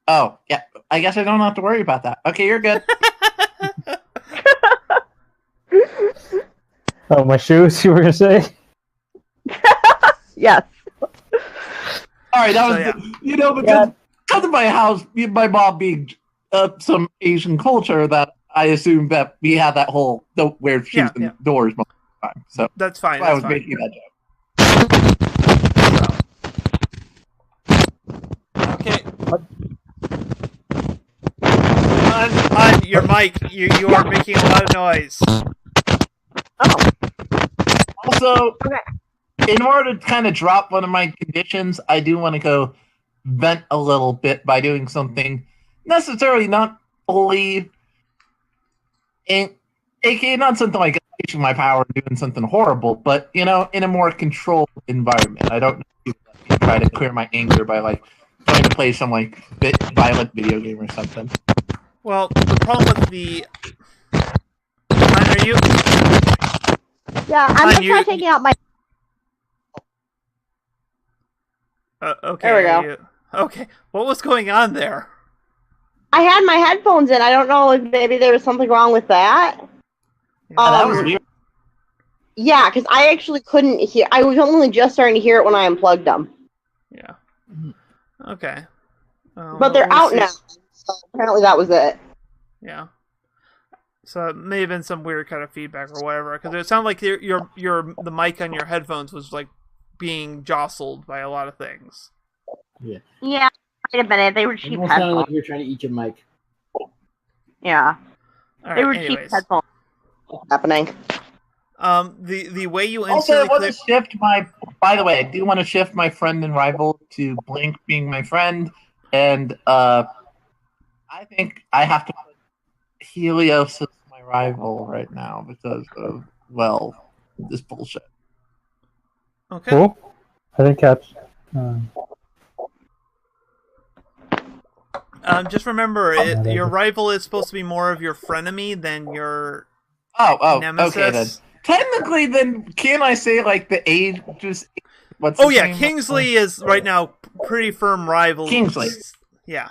Oh, yeah. I guess I don't have to worry about that. Okay, you're good. Oh, my shoes, you were going to say? Yes. All right, that was... because come to my house, my mom being some Asian culture, that I assumed that we had that whole don't wear shoes in the doors most of the time. So that's fine. That's why I was making that joke. Okay. On your mic, you are making a lot of noise. Oh. Also, Okay. in order to kind of drop one of my conditions, I do want to go vent a little bit by doing something necessarily not fully, aka not something like unleashing my power and doing something horrible, but in a more controlled environment. I don't know if you try to clear my anger by trying to play some violent video game or something. Well, the problem with the... Are you? Yeah, I'm gonna try taking out my... Okay. There we go. Okay, what was going on there? I had my headphones in. I don't know if maybe there was something wrong with that. That was weird. Yeah, because I actually couldn't hear. I was only just starting to hear it when I unplugged them. Yeah. Okay. But they're out now, so apparently that was it. Yeah. So it may have been some weird kind of feedback or whatever, because it sounded like the mic on your headphones was being jostled by a lot of things. Yeah. Yeah. Wait a minute. They were cheap Almost sounded headphones. like you were trying to eat your mic. Yeah. All They right, were anyways. cheap headphones. What's happening? The way you Also, I instantly want to shift my... By the way, I do want to shift my friend and rival to Blink being my friend, and I think I have to put Helios as my rival right now because of, this bullshit. Okay. Cool. I think that's... Just remember, your rival is supposed to be more of your frenemy than your nemesis. Okay then. Technically, then, can I say the age? Just what's? Oh his yeah, name? Kingsley is right now pretty firm rival. Kingsley. Yeah.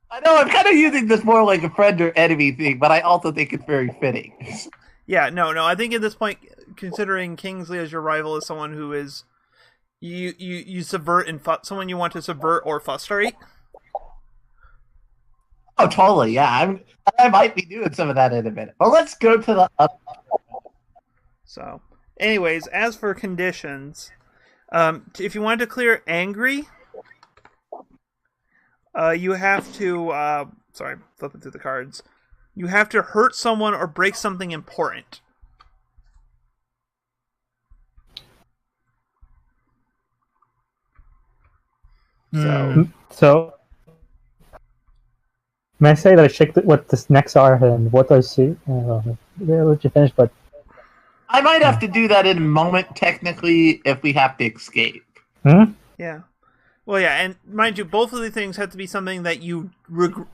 I know I'm kind of using this more like a friend or enemy thing, but I also think it's very fitting. Yeah. No. I think at this point, considering Kingsley as your rival is someone who is you subvert and someone you want to subvert or frustrate. Oh, totally. Yeah, I might be doing some of that in a minute. But let's go to the. So, anyways, as for conditions, if you wanted to clear angry, you have to. Sorry, flipping through the cards. You have to hurt someone or break something important. So, may I say that I checked what the snacks are and what I see? Yeah, let you finish, but... I might have to do that in a moment, technically, if we have to escape. Hmm? Yeah. Well, yeah, and mind you, both of the things have to be something that you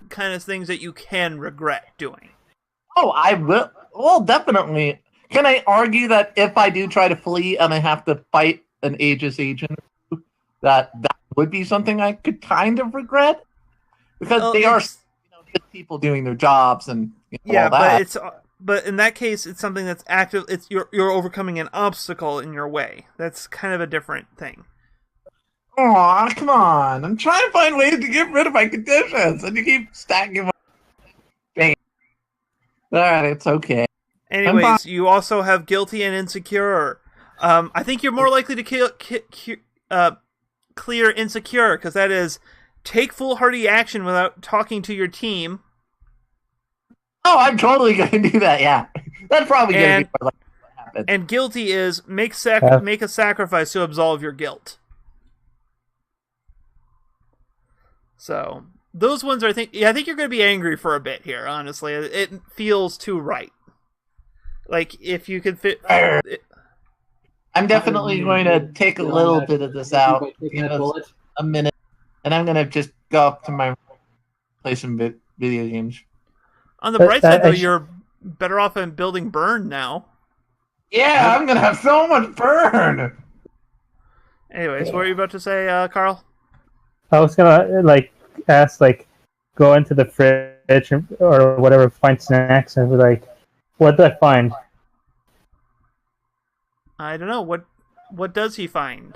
kind of things that you can regret doing. Oh, I will. Well, definitely. Can I argue that if I do try to flee and I have to fight an Aegis agent, that would be something I could kind of regret? Because they are good people doing their jobs and all that. But in that case, it's something that's active. It's you're overcoming an obstacle in your way. That's kind of a different thing. Aw, come on. I'm trying to find ways to get rid of my conditions, and you keep stacking them up. Dang. Alright, it's okay. Anyways, you also have guilty and insecure. I think you're more likely to clear insecure, because that is take foolhardy action without talking to your team. Oh, I'm totally going to do that, yeah. That's probably going to be what happens. And guilty is make a sacrifice to absolve your guilt. So, those ones are, I think you're going to be angry for a bit here, honestly. It feels too right. Like, if you could fit... I'm definitely going to take a little bit of this out, a minute, and I'm going to just go up to my play some video games. On the bright side, though, you're better off in building burn now. Yeah, I'm going to have so much burn! Anyways, what were you about to say, Carl? I was gonna ask, go into the fridge or whatever, find snacks, and be like, what did I find? I don't know. What does he find?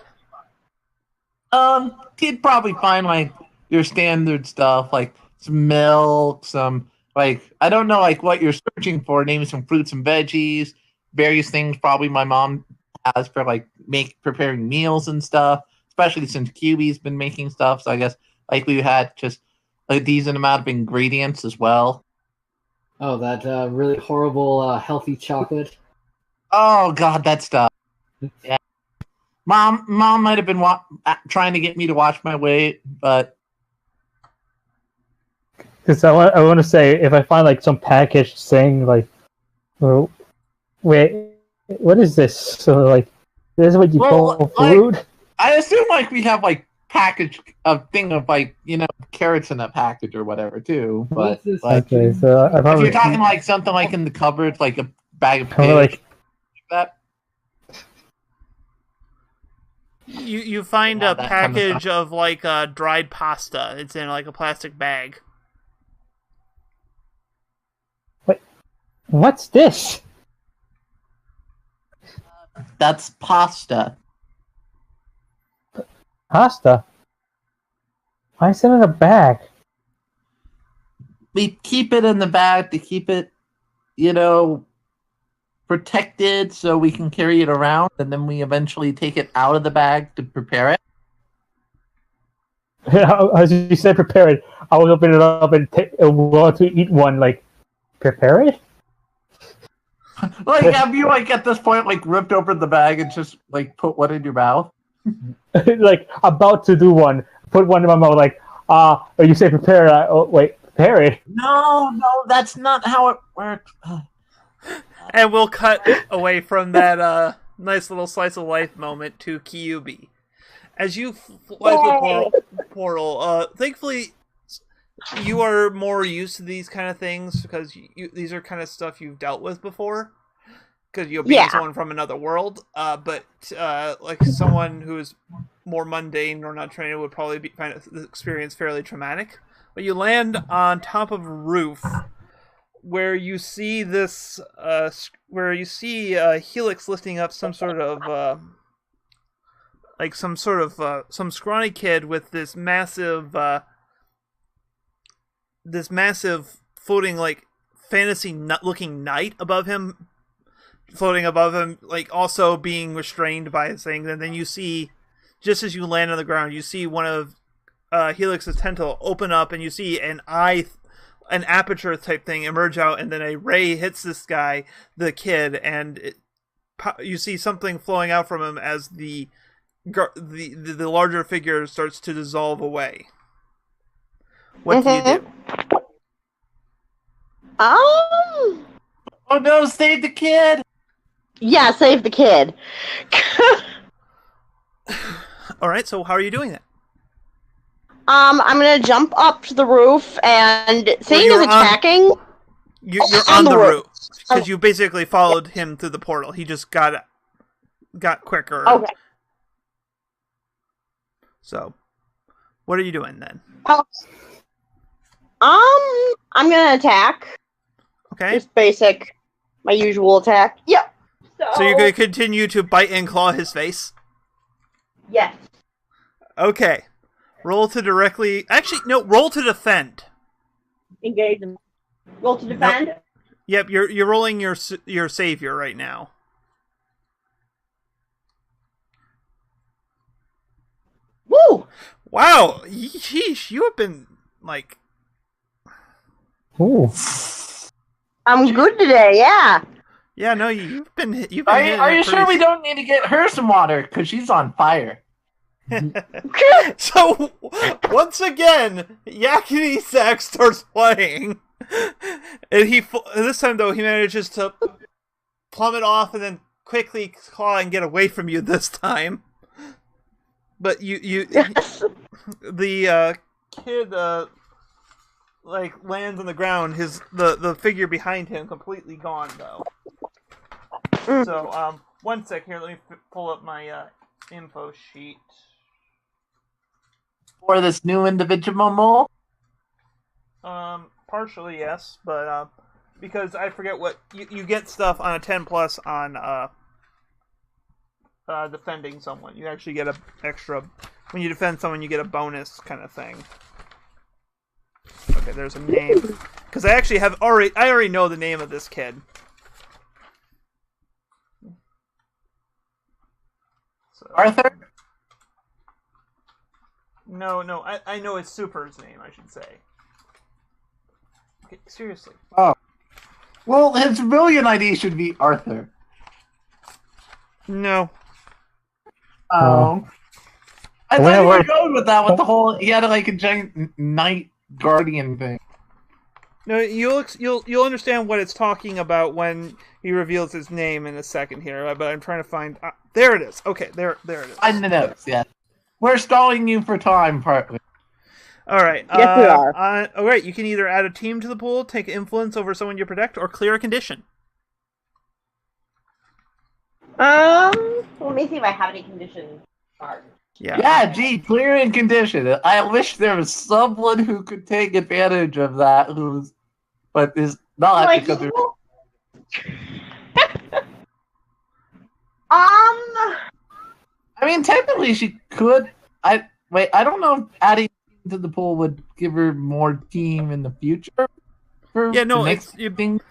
He'd probably find your standard stuff, like some milk, some I don't know what you're searching for. Maybe some fruits and veggies, various things. Probably my mom has for preparing meals and stuff. Especially since QB's been making stuff, so I guess we had just a decent amount of ingredients as well. Oh, that really horrible healthy chocolate. Oh God, that stuff. Yeah, mom might have been trying to get me to watch my weight, but because I want to say, if I find some package saying oh, wait, what is this? So this is what you call food. I assume we have package of thing of carrots in a package or whatever too. But okay, so if you're talking something in the cupboard, like a bag of potatoes, like that. You find a package of dried pasta. It's in a plastic bag. What's this? That's pasta. Pasta? Why is it in a bag? We keep it in the bag to keep it, protected so we can carry it around, and then we eventually take it out of the bag to prepare it. As you said, prepare it. I will open it up and want to eat one. Prepare it? Have you at this point ripped open the bag and just put one in your mouth? About to do one, put one in my mouth. Or you say prepare. Prepare it. No, that's not how it works. And we'll cut away from that nice little slice of life moment to Kyubi. As you fly through the portal, thankfully you are more used to these kind of things because these are kind of stuff you've dealt with before. Because you'll be someone from another world, but someone who's more mundane or not trained would probably find the experience fairly traumatic. But you land on top of a roof where you see this, Helix lifting up some sort of, some scrawny kid with this massive floating fantasy-looking knight above him. Floating above him, also being restrained by his thing. And then you see, just as you land on the ground, you see one of Helix's tentacle open up, and you see an aperture type thing emerge out, and then a ray hits this guy, the kid, and you see something flowing out from him as the larger figure starts to dissolve away. What do you do? Oh no! Save the kid! Yeah, save the kid. All right. So how are you doing that? I'm gonna jump up to the roof and seeing he's attacking. You're on the roof because you basically followed him through the portal. He just got quicker. Okay. So, what are you doing then? I'm gonna attack. Okay. Just basic, my usual attack. Yep. So you're going to continue to bite and claw his face? Yes. Okay. Roll to directly... Actually, no, roll to defend. Engage. Roll to defend. Nope. Yep, you're rolling your savior right now. Woo! Wow, yeesh, you have been like... Ooh. I'm good today. Yeah. Yeah, no, you've been hitting Are you it sure we pretty- don't need to get her some water? Because she's on fire. So, once again, Yakety Sax starts playing. And this time, though, he manages to plummet off and then quickly claw and get away from you this time. But Yes. the kid, lands on the ground. The figure behind him completely gone, though. So, 1 sec here, let me pull up my info sheet. For this new individual? Partially yes, but because I forget what you get stuff on a 10+ on defending someone. You actually get a extra when you defend someone. You get a bonus kind of thing. Okay, there's a name because I actually I already know the name of this kid. So, Arthur? No, I know his super's name. I should say. Okay, seriously. Oh. Well, his civilian ID should be Arthur. No. Oh. I We thought have you were our- going with that, with the whole, he had like a giant night guardian thing. No, you'll understand what it's talking about when he reveals his name in a second here. But I'm trying to find. There it is. Okay, there it is. Find the notes, yeah. We're stalling you for time, partly. All right. Yes, we are. All right. You can either add a team to the pool, take influence over someone you protect, or clear a condition. Let me see if I have any conditions. Yeah. Yeah, gee, clear and condition. I wish there was someone who could take advantage of that, but is not Like, because they're... I mean, technically she could. I don't know if adding to the pool would give her more team in the future. Yeah, no, the next thing.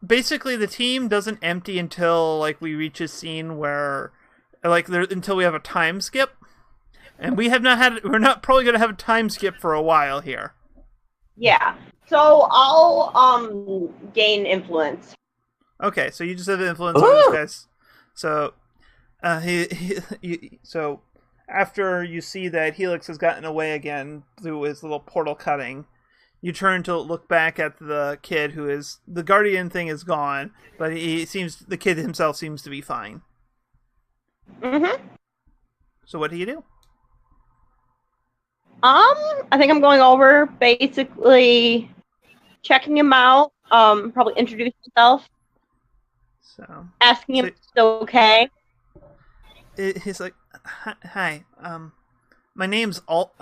Basically, the team doesn't empty until we reach a scene where until we have a time skip, and we're not probably going to have a time skip for a while here. Yeah. So I'll gain influence. Okay, so you just have influence on these guys. So, so after you see that Helix has gotten away again through his little portal cutting, you turn to look back at the kid who is the guardian thing is gone, but the kid himself seems to be fine. Mm-hmm. So what do you do? I think I'm going over, basically checking him out, probably introduce myself, So asking him if it's okay. he's like, "Hi, my name's Alt.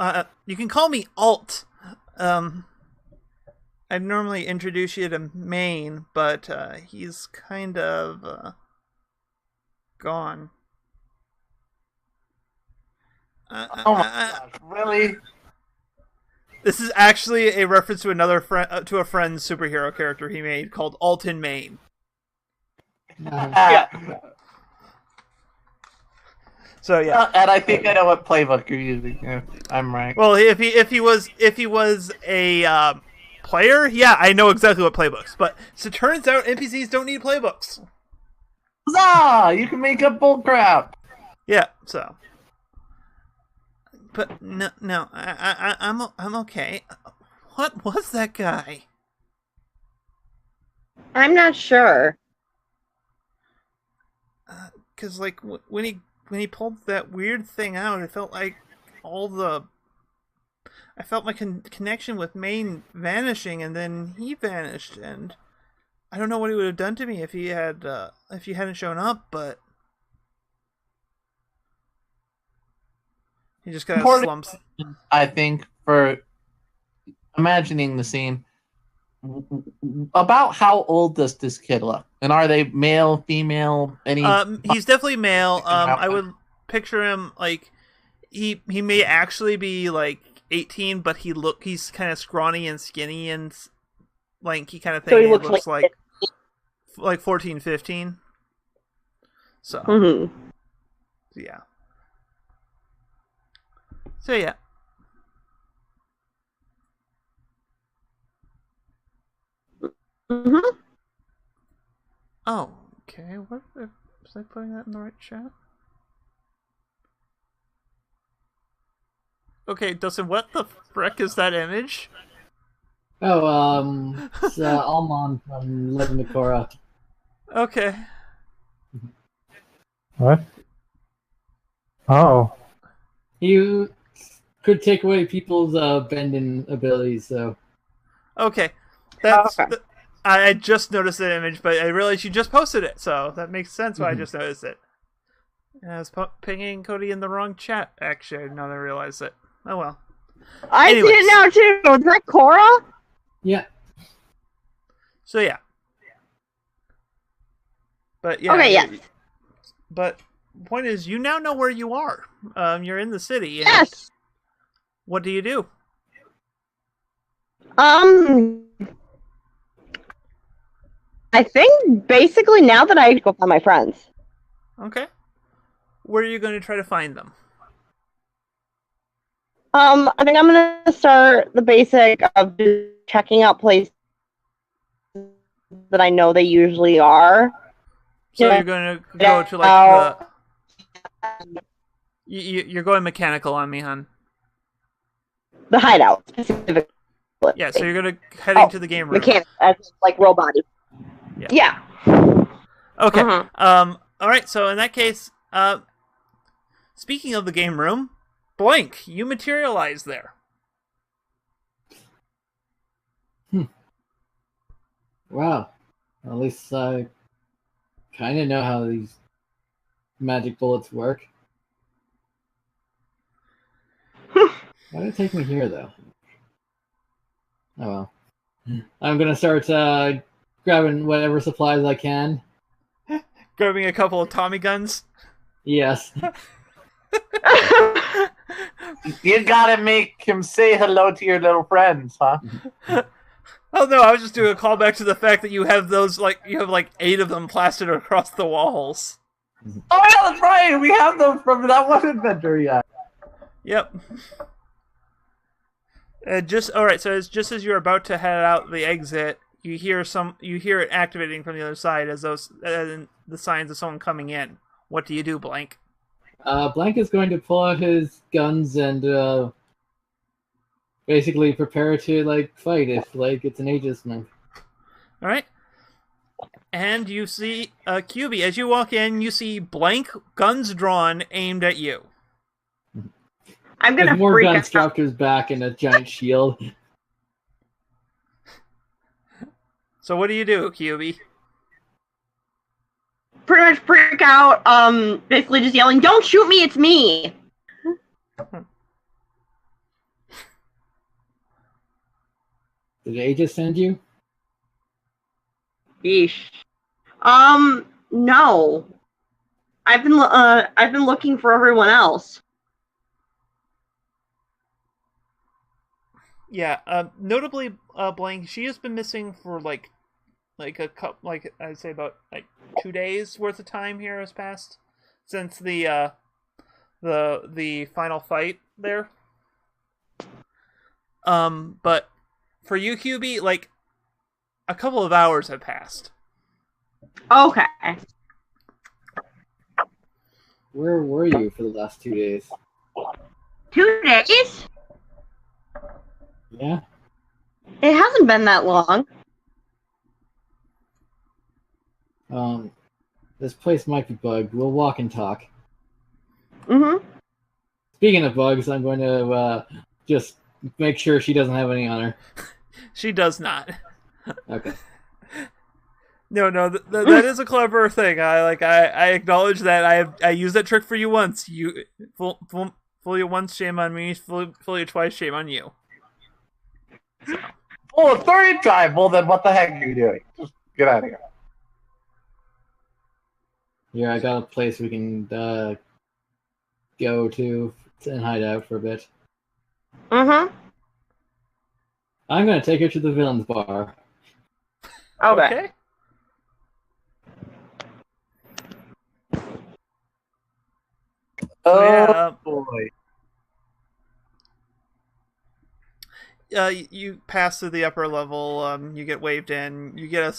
You can call me Alt. I'd normally introduce you to Maine, but he's kind of gone." Oh my gosh, really? This is actually a reference to another to a friend's superhero character he made called Alton Maine. Yeah. So yeah, And I think I know what playbook you're using. Yeah, I'm right. well, if he was a player, yeah, I know exactly what playbooks. But so it turns out NPCs don't need playbooks. Huzzah! You can make up bull crap. Yeah, so. But no, I'm okay. What was that guy? I'm not sure. Because when he pulled that weird thing out, it felt like I felt my connection with Maine vanishing, and then he vanished, and I don't know what he would have done to me if he hadn't shown up, but he just kind of slumps. I think for imagining the scene, about how old does this kid look? And are they male, female, any? He's definitely male. I happen. would picture him he may actually be like 18, but he's kind of scrawny and skinny and lanky kind of thing. So he and looks it looks like like 14, 15. So Mm-hmm. yeah. So yeah. Mm-hmm. Oh, okay. What was I putting that in the right chat? Okay, Dustin, what the frick is that image? Oh, it's Almond from Legend of Korra. Okay. What? Oh. You could take away people's bending abilities, so. Okay. That's Okay. I just noticed that image, but I realized you just posted it, so that makes sense why I just noticed it. And I was pinging Cody in the wrong chat, actually, now that I realize it. Oh well. I see Anyways. it now too. Is that Cora? Yeah. So yeah. But yeah. Okay, yes. But the point is, you now know where you are. You're in the city. And Yes. what do you do? I think basically now that I go find my friends. Okay. Where are you going to try to find them? I think I'm gonna start the basic of just checking out places that I know they usually are. So Yeah. you're going to go to like the. You're going mechanical on me, hon. The hideout specifically. Yeah, so you're going to heading to the game room. Mechanic, as in, like robot. Yeah. Okay. Mhm. All right. So in that case, speaking of the game room, Blank, you materialize there. Wow. At least I kind of know how these magic bullets work. Why did it take me here, though? Oh well. I'm gonna start grabbing whatever supplies I can. Grabbing a couple of Tommy guns. Yes. You gotta make him say hello to your little friends, huh? Oh no, I was just doing a callback to the fact that you have those you have 8 of them plastered across the walls. Oh yeah, that's right. We have them from that one adventure, yeah. Yep. All right. So it's just as you're about to head out the exit, you hear it activating from the other side as the signs of someone coming in. What do you do, Blank? Blank is going to pull out his guns and basically prepare to fight if it's an ageism. All right. And you see QB as you walk in. You see Blank, guns drawn, aimed at you. I'm gonna With more freak guns out. strapped to his back and a giant shield. So what do you do, QB? Pretty much freak out. Basically just yelling, "Don't shoot me! It's me!" Did Aegis send you? Yeesh. No. I've been looking for everyone else. Yeah. Notably, Blank, she has been missing for a couple, I'd say about 2 days worth of time here has passed since the final fight there. But for you, QB, a couple of hours have passed. Okay. Where were you for the last 2 days? 2 days? Yeah? It hasn't been that long. This place might be bugged. We'll walk and talk. Mm-hmm. Speaking of bugs, I'm going to just make sure she doesn't have any on her. She does not. Okay. No, that is a clever thing. I acknowledge that I used that trick for you once. You fool you once, shame on me. Fool you twice, shame on you. Oh, third time. Well, then what the heck are you doing? Just get out of here. Here, I got a place we can go to and hide out for a bit. Mm-hmm. I'm gonna take her to the villains bar. Okay. So, yeah, boy. you pass through the upper level. You get waved in. You get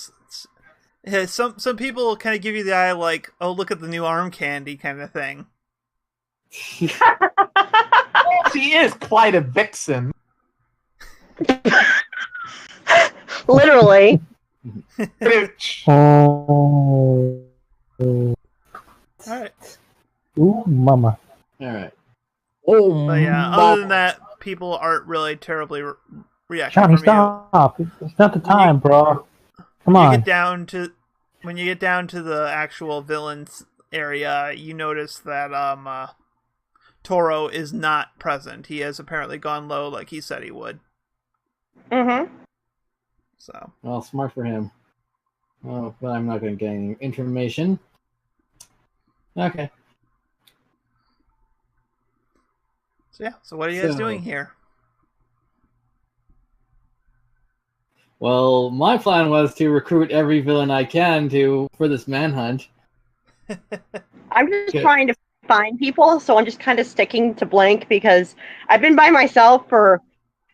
some people kind of give you the eye, like, "Oh, look at the new arm candy," kind of thing. She is quite a vixen. Literally. Oh. All right. Ooh, mama. Alright. Oh, But yeah, other than that, people aren't really terribly reacting Johnny, from you. stop. It's not the time, bro. Come You on. get down to when you get down to the actual villains area, you notice that Toro is not present. He has apparently gone low, like he said he would. Mm-hmm. So, Well, smart for him. Oh, but I'm not gonna get any information. Okay. so what are you guys So- doing here? Well, my plan was to recruit every villain I can for this manhunt. I'm just Good. trying to find people, so I'm just kind of sticking to blank because I've been by myself for,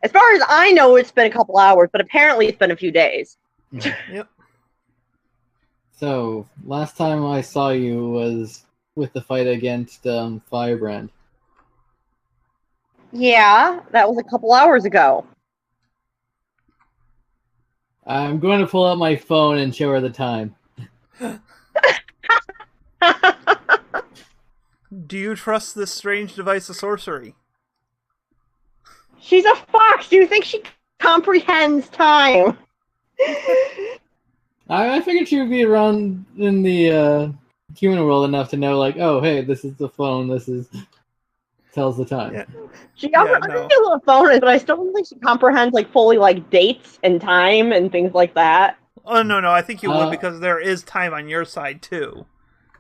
as far as I know, it's been a couple hours, but apparently it's been a few days. Yep. So, last time I saw you was with the fight against Firebrand. Yeah, that was a couple hours ago. I'm going to pull out my phone and show her the time. Do you trust this strange device of sorcery? She's a fox. Do you think she comprehends time? I figured she would be around in the human world enough to know, like, oh, hey, this is the phone. Tells the time. Yeah. She Yeah, understands what a phone is, but I still don't think she comprehends like fully like dates and time and things like that. Oh no, I think you would Uh, because there is time on your side too.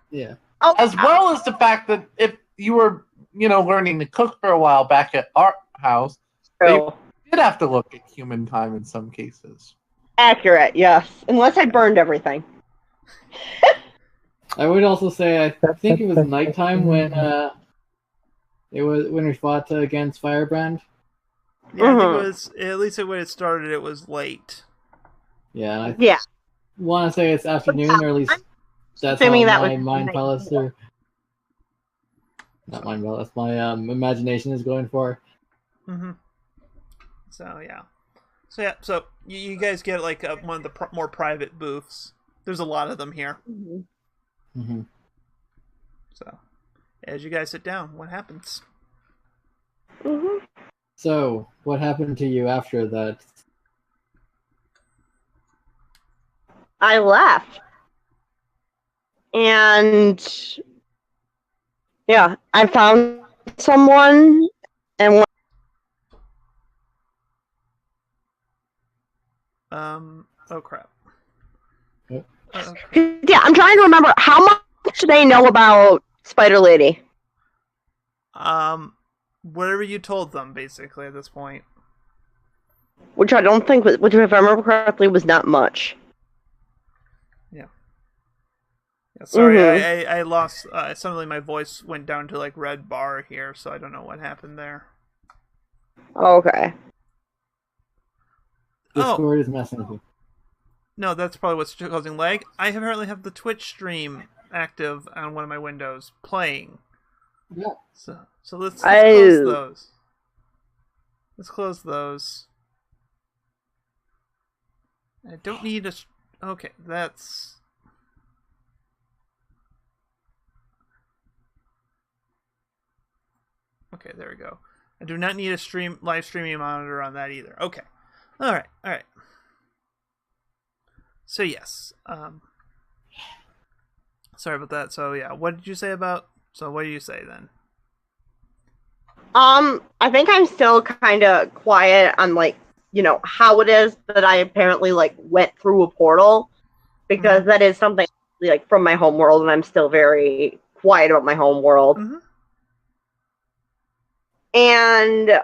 Yeah. Oh, As well as the fact that if you were, learning to cook for a while back at our house, true. you did have to look at human time in some cases. Accurate, yes. Unless I burned everything. I would also say I think it was nighttime when when we fought against Firebrand. Yeah, I think it Mhm. was at least when it started. It was late. Yeah, I Yeah. want to say it's afternoon, or at least that's how assuming that my was mind night. palace or not mind palace. My imagination is going for. Mm-hmm. So so you guys get like one of the more private booths. There's a lot of them here. Mhm. Mm-hmm. So as you guys sit down, what happens? Mhm. So, what happened to you after that? I left. And yeah, I found someone and Oh crap. Yep. Okay. yeah, I'm trying to remember how much do they know about Spider Lady? Whatever you told them, basically at this point. Which I don't think was, which if I remember correctly was not much. Yeah, sorry, Mhm. I lost. Suddenly my voice went down to like red bar here, so I don't know what happened there. Okay. Discord is messing with you. No, that's probably what's causing lag. I apparently have the Twitch stream active on one of my windows playing. Yeah. So let's close Oh. those. Let's close those. I don't need a. Okay, that's. Okay, there we go. I do not need a live streaming monitor on that either. Okay. All right. So yes. Sorry about that. So yeah, what did you say about? So what do you say then? I think I'm still kind of quiet on like, how it is that I apparently like went through a portal because that is something like from my home world and I'm still very quiet about my home world. Mm-hmm. And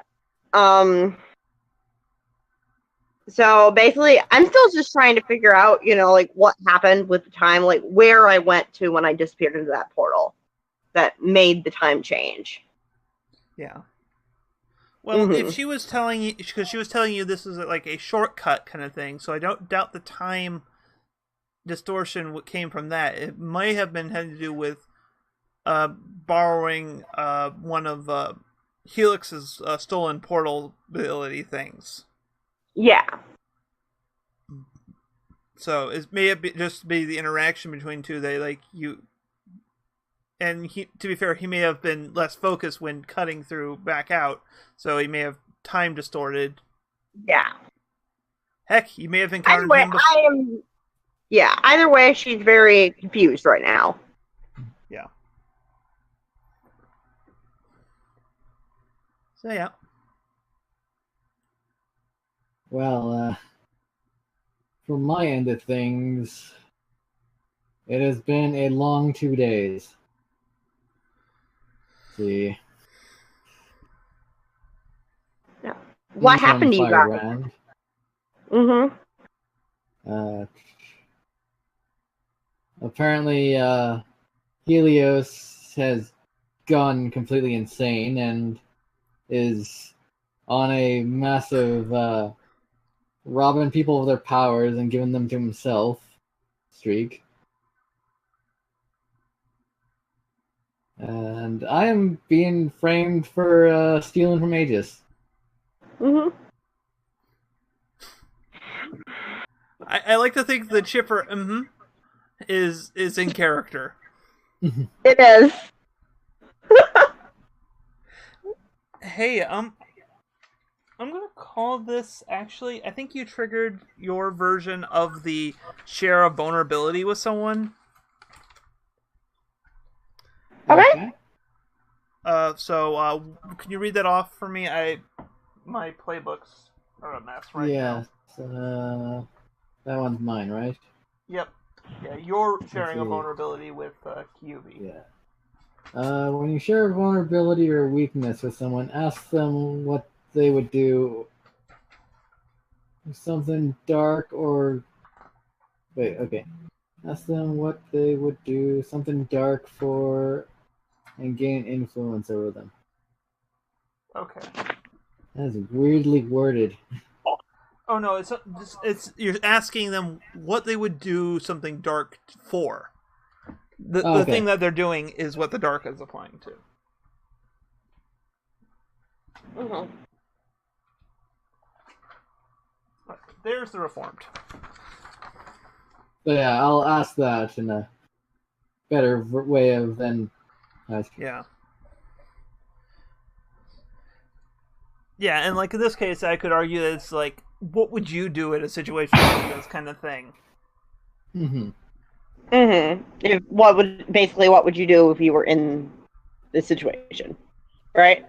so basically, I'm still just trying to figure out, like what happened with the time, like where I went to when I disappeared into that portal that made the time change. Yeah. Well, if she was telling you, because she was telling you this is like a shortcut kind of thing, so I don't doubt the time distortion came from that. It might have been had to do with borrowing one of Helix's stolen portal ability things. Yeah. So it may have just be the interaction between two. They like you, and to be fair, he may have been less focused when cutting through back out, so he may have time distorted. Yeah. Heck, you may have encountered him before. Yeah. Either way, she's very confused right now. Yeah. So yeah. Well, from my end of things, it has been a long 2 days. Let's see. Yeah. What happened to you guys? Brand. Apparently, Helios has gone completely insane and is on a massive robbing people of their powers and giving them to himself streak. And I am being framed for stealing from Aegis. I like to think the chipper is in character. It is. Hey, I'm gonna call this, actually, I think you triggered your version of the share of vulnerability with someone. Okay. So can you read that off for me? My playbooks are a mess right now. That one's mine, right? Yep. Yeah, you're sharing a vulnerability with QB. Yeah. When you share a vulnerability or weakness with someone, ask them what they would do. Something dark or... Wait, okay. Ask them what they would do something dark for and gain influence over them. Okay. That's weirdly worded. Oh no, it's you're asking them what they would do something dark for. The thing that they're doing is what the dark is applying to. There's the reformed. But yeah, I'll ask that in a better way of than... Yeah. Yeah, and like in this case, I could argue that it's like, what would you do in a situation like this kind of thing? What would you do if you were in this situation, right?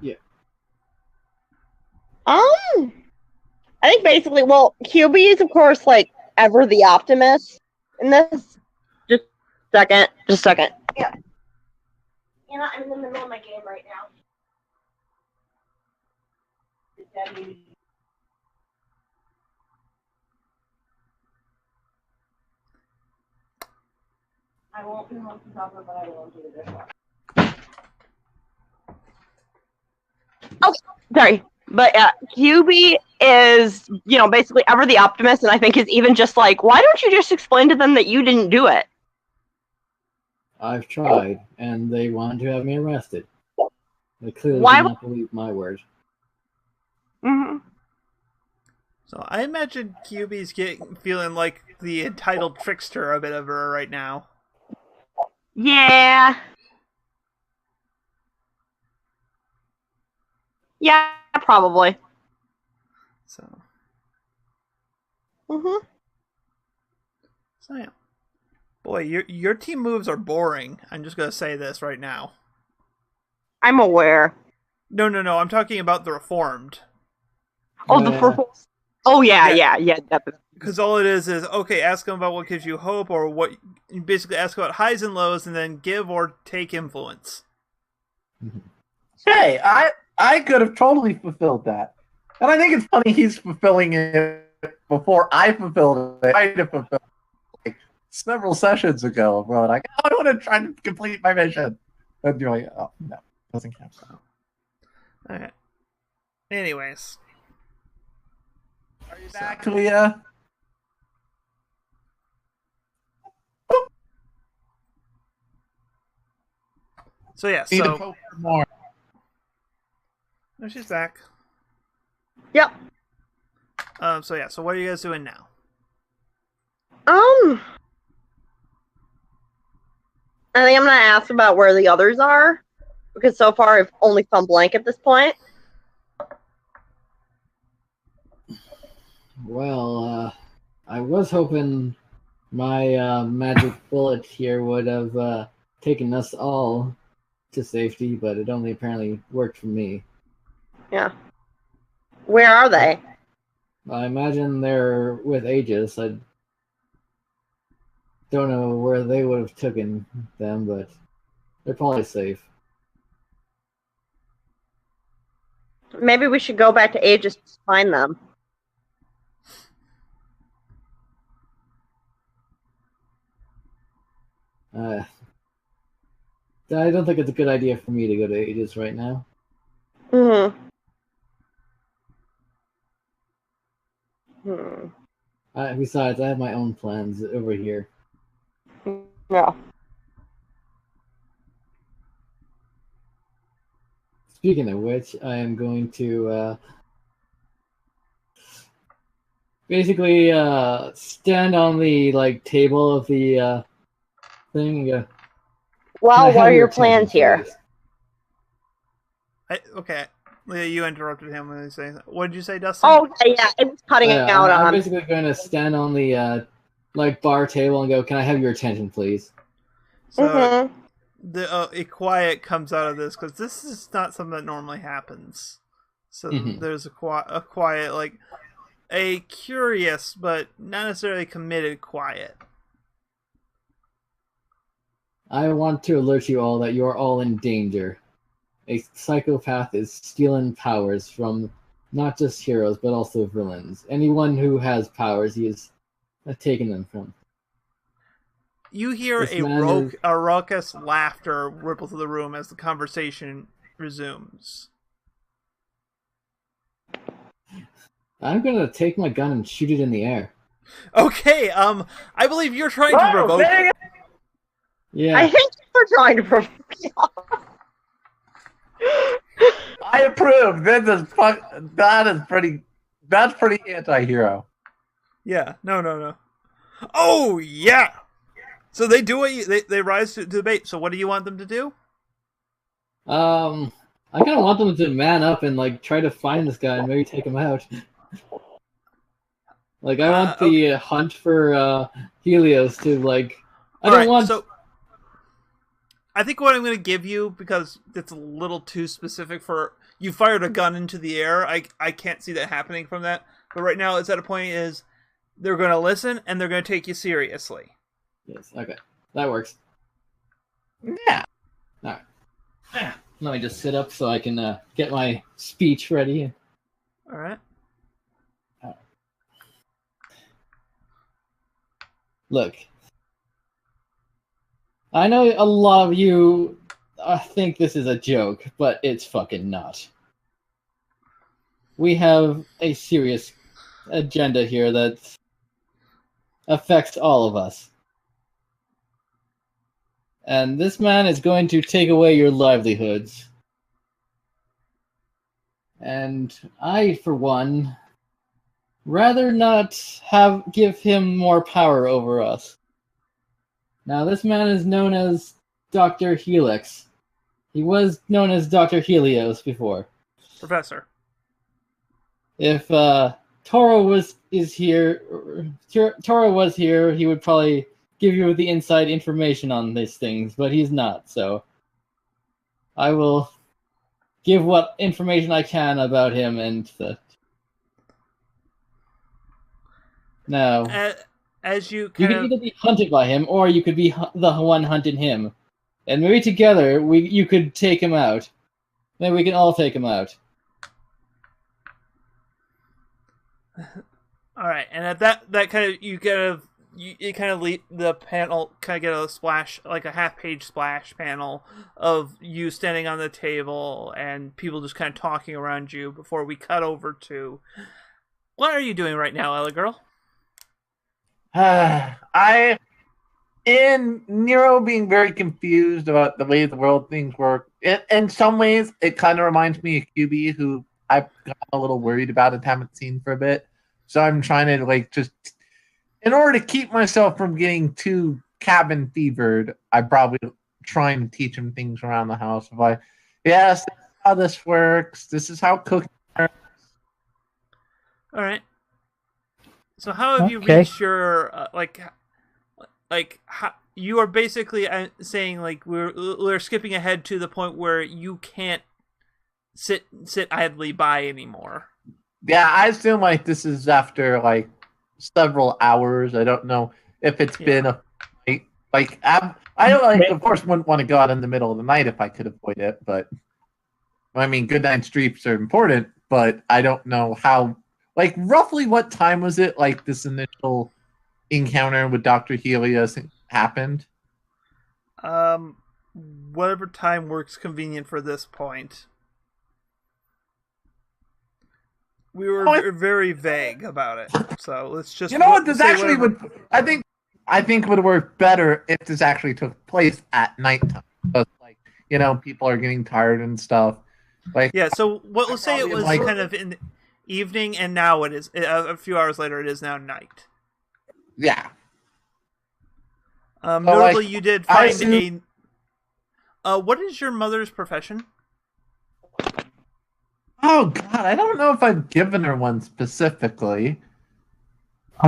Yeah. I think basically, QB is of course like ever the optimist in this. Just a second. Yeah. I'm in the middle of my game right now. I won't do most of the but I will do this one. Okay, sorry. But QB is, basically ever the optimist, and I think is even just like, why don't you just explain to them that you didn't do it? I've tried, and they wanted to have me arrested. They clearly did not believe my word. So I imagine QB's feeling like the entitled trickster a bit of her right now. Yeah. Yeah, probably. So. So yeah. Boy, your team moves are boring. I'm just gonna say this right now. I'm aware. No. I'm talking about the reformed. Oh, the reformed. Oh yeah, definitely. Because all it is okay. Ask them about what gives you hope, or what. You basically ask about highs and lows, and then give or take influence. Hey, I could have totally fulfilled that. And I think it's funny he's fulfilling it before I fulfilled it. I fulfilled it like several sessions ago. Bro, like, oh, I want to try to complete my mission. And you're like, oh, no, doesn't count. Alright. Anyways. Are you back, Leah? So yeah, Need to so poke her more. no, she's back. Yep. So yeah, so what are you guys doing now? I think I'm gonna ask about where the others are, because so far I've only found Blank at this point. Well, I was hoping my magic bullet here would have taken us all to safety, but it only apparently worked for me. Yeah. Where are they? I imagine they're with Aegis. I don't know where they would have taken them, but they're probably safe. Maybe we should go back to Aegis to find them. I don't think it's a good idea for me to go to Aegis right now. Hmm. Besides, I have my own plans over here. Yeah. Speaking of which, I am going to basically stand on the table of the thing and go. Well, "Can I what have are your attention, plans here? please?" Okay. Leah, you interrupted him when he was saying that. What did you say, Dustin? Oh, yeah, it's cutting out I'm on. basically going to stand on the bar table and go, "Can I have your attention, please?" So a quiet comes out of this because this is not something that normally happens. So there's a quiet, like a curious but not necessarily committed quiet. I want to alert you all that you are all in danger. A psychopath is stealing powers from not just heroes, but also villains. Anyone who has powers, he is taking them from. You hear a raucous laughter ripple through the room as the conversation resumes. I'm gonna take my gun and shoot it in the air. Okay, I believe you're trying to provoke. Yeah. I think we're trying to provoke. I approve. That's pretty anti-hero. Yeah, no. Oh yeah. So they do what they rise to the bait. So what do you want them to do? I kind of want them to man up and try to find this guy and maybe take him out. I want the hunt for Helios to I don't want. So I think what I'm going to give you, because it's a little too specific for you fired a gun into the air. I can't see that happening from that. But right now it's at a point is they're going to listen and they're going to take you seriously. Yes. Okay, that works. Yeah. All right. Let me just sit up so I can get my speech ready. All right. Look, I know a lot of you think this is a joke, but it's fucking not. We have a serious agenda here that affects all of us. And this man is going to take away your livelihoods. And I, for one, rather not give him more power over us. Now, this man is known as Dr. Helix. He was known as Dr. Helios before. Professor. If Toro was here, he would probably give you the inside information on these things, but he's not, so I will give what information I can about him and Now, As you you can either be hunted by him, or you could be the one hunting him. And maybe together you could take him out. Maybe we can all take him out. All right, and at that kind of the panel kind of get a splash, like a half-page splash panel of you standing on the table and people just kind of talking around you before we cut over to what are you doing right now, Ella girl? In Nero being very confused about the way the world things work. In some ways, it kind of reminds me of QB, who I've got a little worried about and haven't seen for a bit. So I'm trying to just, in order to keep myself from getting too cabin fevered, I probably trying to teach him things around the house. Yes, this is how this works. This is how cooking works. All right. So how have you reached your how, you are basically saying we're skipping ahead to the point where you can't sit idly by anymore. Yeah, I assume this is after several hours. I don't know if it's been a I of course wouldn't want to go out in the middle of the night if I could avoid it, but I mean good night sleeps are important, but I don't know how roughly what time was it this initial encounter with Dr. Helios happened? Whatever time works convenient for this point. We were very vague about it, so let's just. You know what? This actually I think would work better if this actually took place at nighttime. Because, people are getting tired and stuff. Yeah. So let's say it was kind of in the evening, and now it is a few hours later. It is now night. Yeah. Notably, you did find what is your mother's profession? Oh God, I don't know if I've given her one specifically.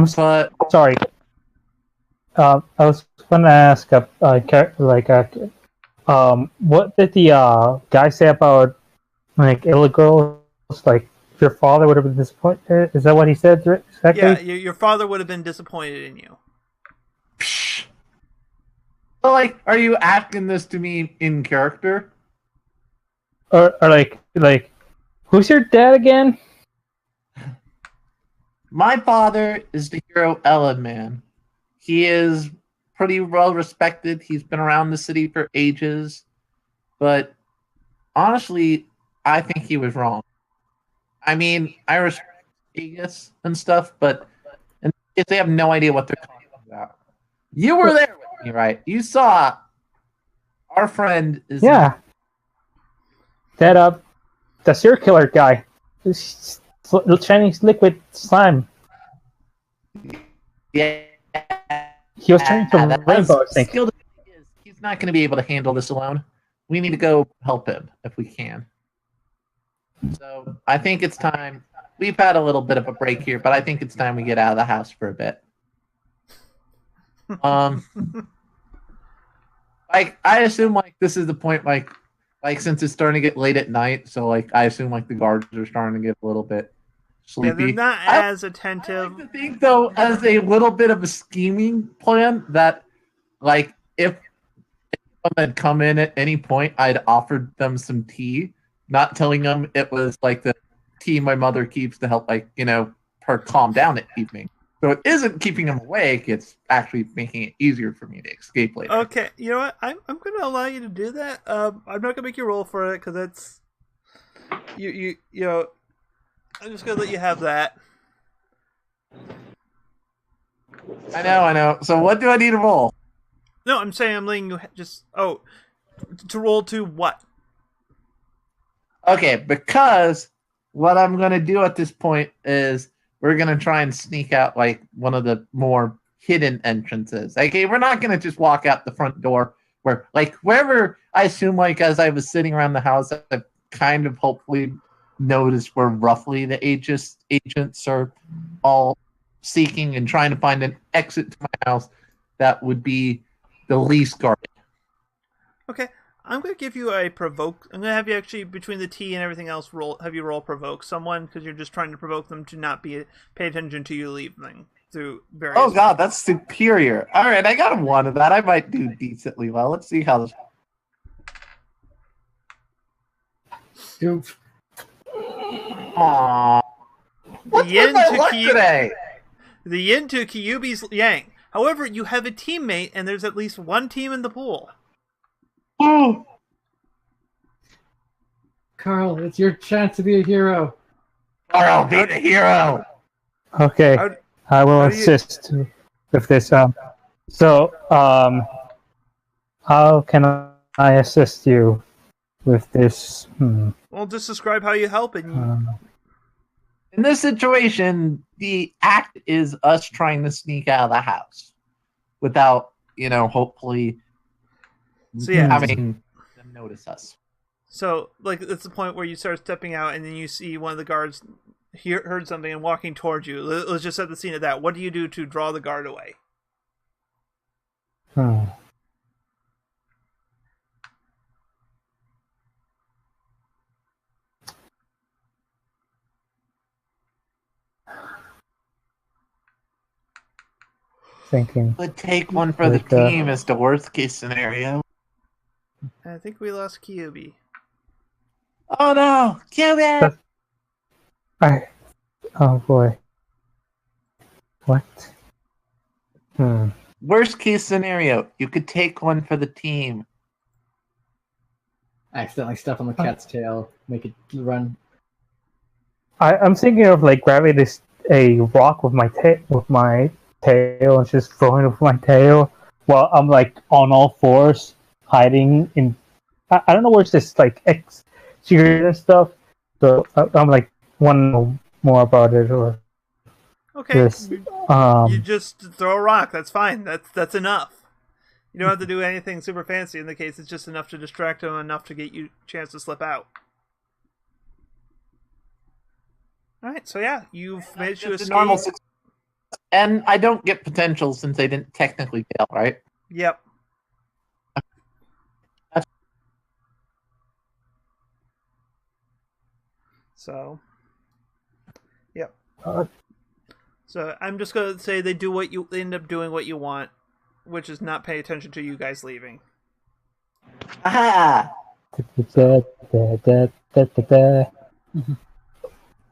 Sorry. I was going to ask, what did the guy say about illegals? Your father would have been disappointed. Is that what he said exactly? Yeah, your father would have been disappointed in you. So, are you asking this to me in character? Or who's your dad again? My father is the hero Ellen Man. He is pretty well respected. He's been around the city for ages. But honestly, I think he was wrong. I mean, I respect Vegas and stuff, but if they have no idea what they're talking about. You were there with me, right? You saw our friend is that the serial killer guy. Chinese liquid slime. Yeah. He was turning from rainbow, I think. He's not going to be able to handle this alone. We need to go help him if we can. So I think it's time. We've had a little bit of a break here, but I think it's time we get out of the house for a bit. I assume this is the point since it's starting to get late at night, so I assume the guards are starting to get a little bit sleepy. Yeah, they're not as attentive. I like to think though, as a little bit of a scheming plan, that if someone had come in at any point, I'd offered them some tea, not telling them it was the tea my mother keeps to help her calm down at evening. So it isn't keeping them awake; it's actually making it easier for me to escape later. Okay, you know what? I'm going to allow you to do that. I'm not going to make you roll for it because that's you know. I'm just going to let you have that. I know. So what do I need to roll? No, I'm saying I'm letting you to roll to what? Okay, because what I'm going to do at this point is we're going to try and sneak out one of the more hidden entrances. Okay, we're not going to just walk out the front door where wherever I assume as I was sitting around the house, I've kind of hopefully noticed where roughly the agents are all seeking and trying to find an exit to my house that would be the least guarded. Okay. I'm going to give you a provoke. I'm going to have you actually, between the tea and everything else, have you roll provoke someone, because you're just trying to provoke them to not pay attention to you leaving through various... Oh god, that's superior. Alright, I got one of that. I might do decently well. Let's see how this... Scoop. Aww. What's with my luck today? The yin to Kyuubi's yang. However, you have a teammate, and there's at least one team in the pool. Oh. Carl, it's your chance to be a hero. Carl, be the hero. Okay, I will assist with this. How can I assist you with this? Well, just describe how you help. And in this situation, the act is us trying to sneak out of the house without, hopefully having them notice us. So, it's the point where you start stepping out, and then you see one of the guards heard something and walking towards you. Let's just set the scene of that. What do you do to draw the guard away? Thinking. But take one for the team as the worst case scenario. I think we lost Kyuubi. Oh no, Kyuubi! Oh boy. What? Worst case scenario, you could take one for the team. Accidentally step on the cat's tail, make it run. I'm thinking of grabbing a rock with my tail and just throwing it with my tail while I'm on all fours hiding in. I don't know where's this secret and stuff. So I'm want to know more about it or. Okay. This, you just throw a rock. That's fine. That's enough. You don't have to do anything super fancy. In the case, it's just enough to distract him, enough to get you a chance to slip out. All right. So yeah, you've managed to escape. Normal success. And I don't get potential since they didn't technically fail, right? Yep. So, yep. So I'm just gonna say they end up doing what you want, which is not pay attention to you guys leaving. Aha!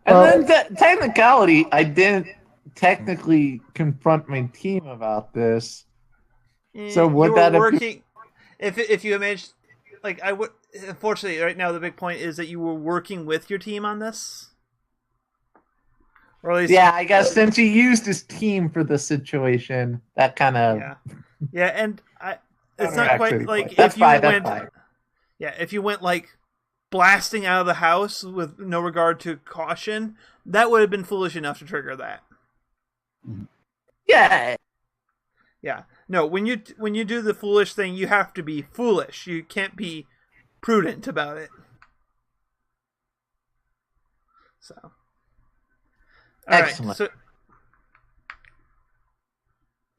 And then technicality, I didn't technically confront my team about this. So would that have working? If you managed, I would. Unfortunately, right now the big point is that you were working with your team on this. Or at least, yeah, I guess since he used his team for the situation, that kind of and it's not quite like that's if you fine, went, that's fine. Yeah, if you went blasting out of the house with no regard to caution, that would have been foolish enough to trigger that. Yeah. Yeah. No, when you do the foolish thing, you have to be foolish. You can't be prudent about it. So. Excellent. Right,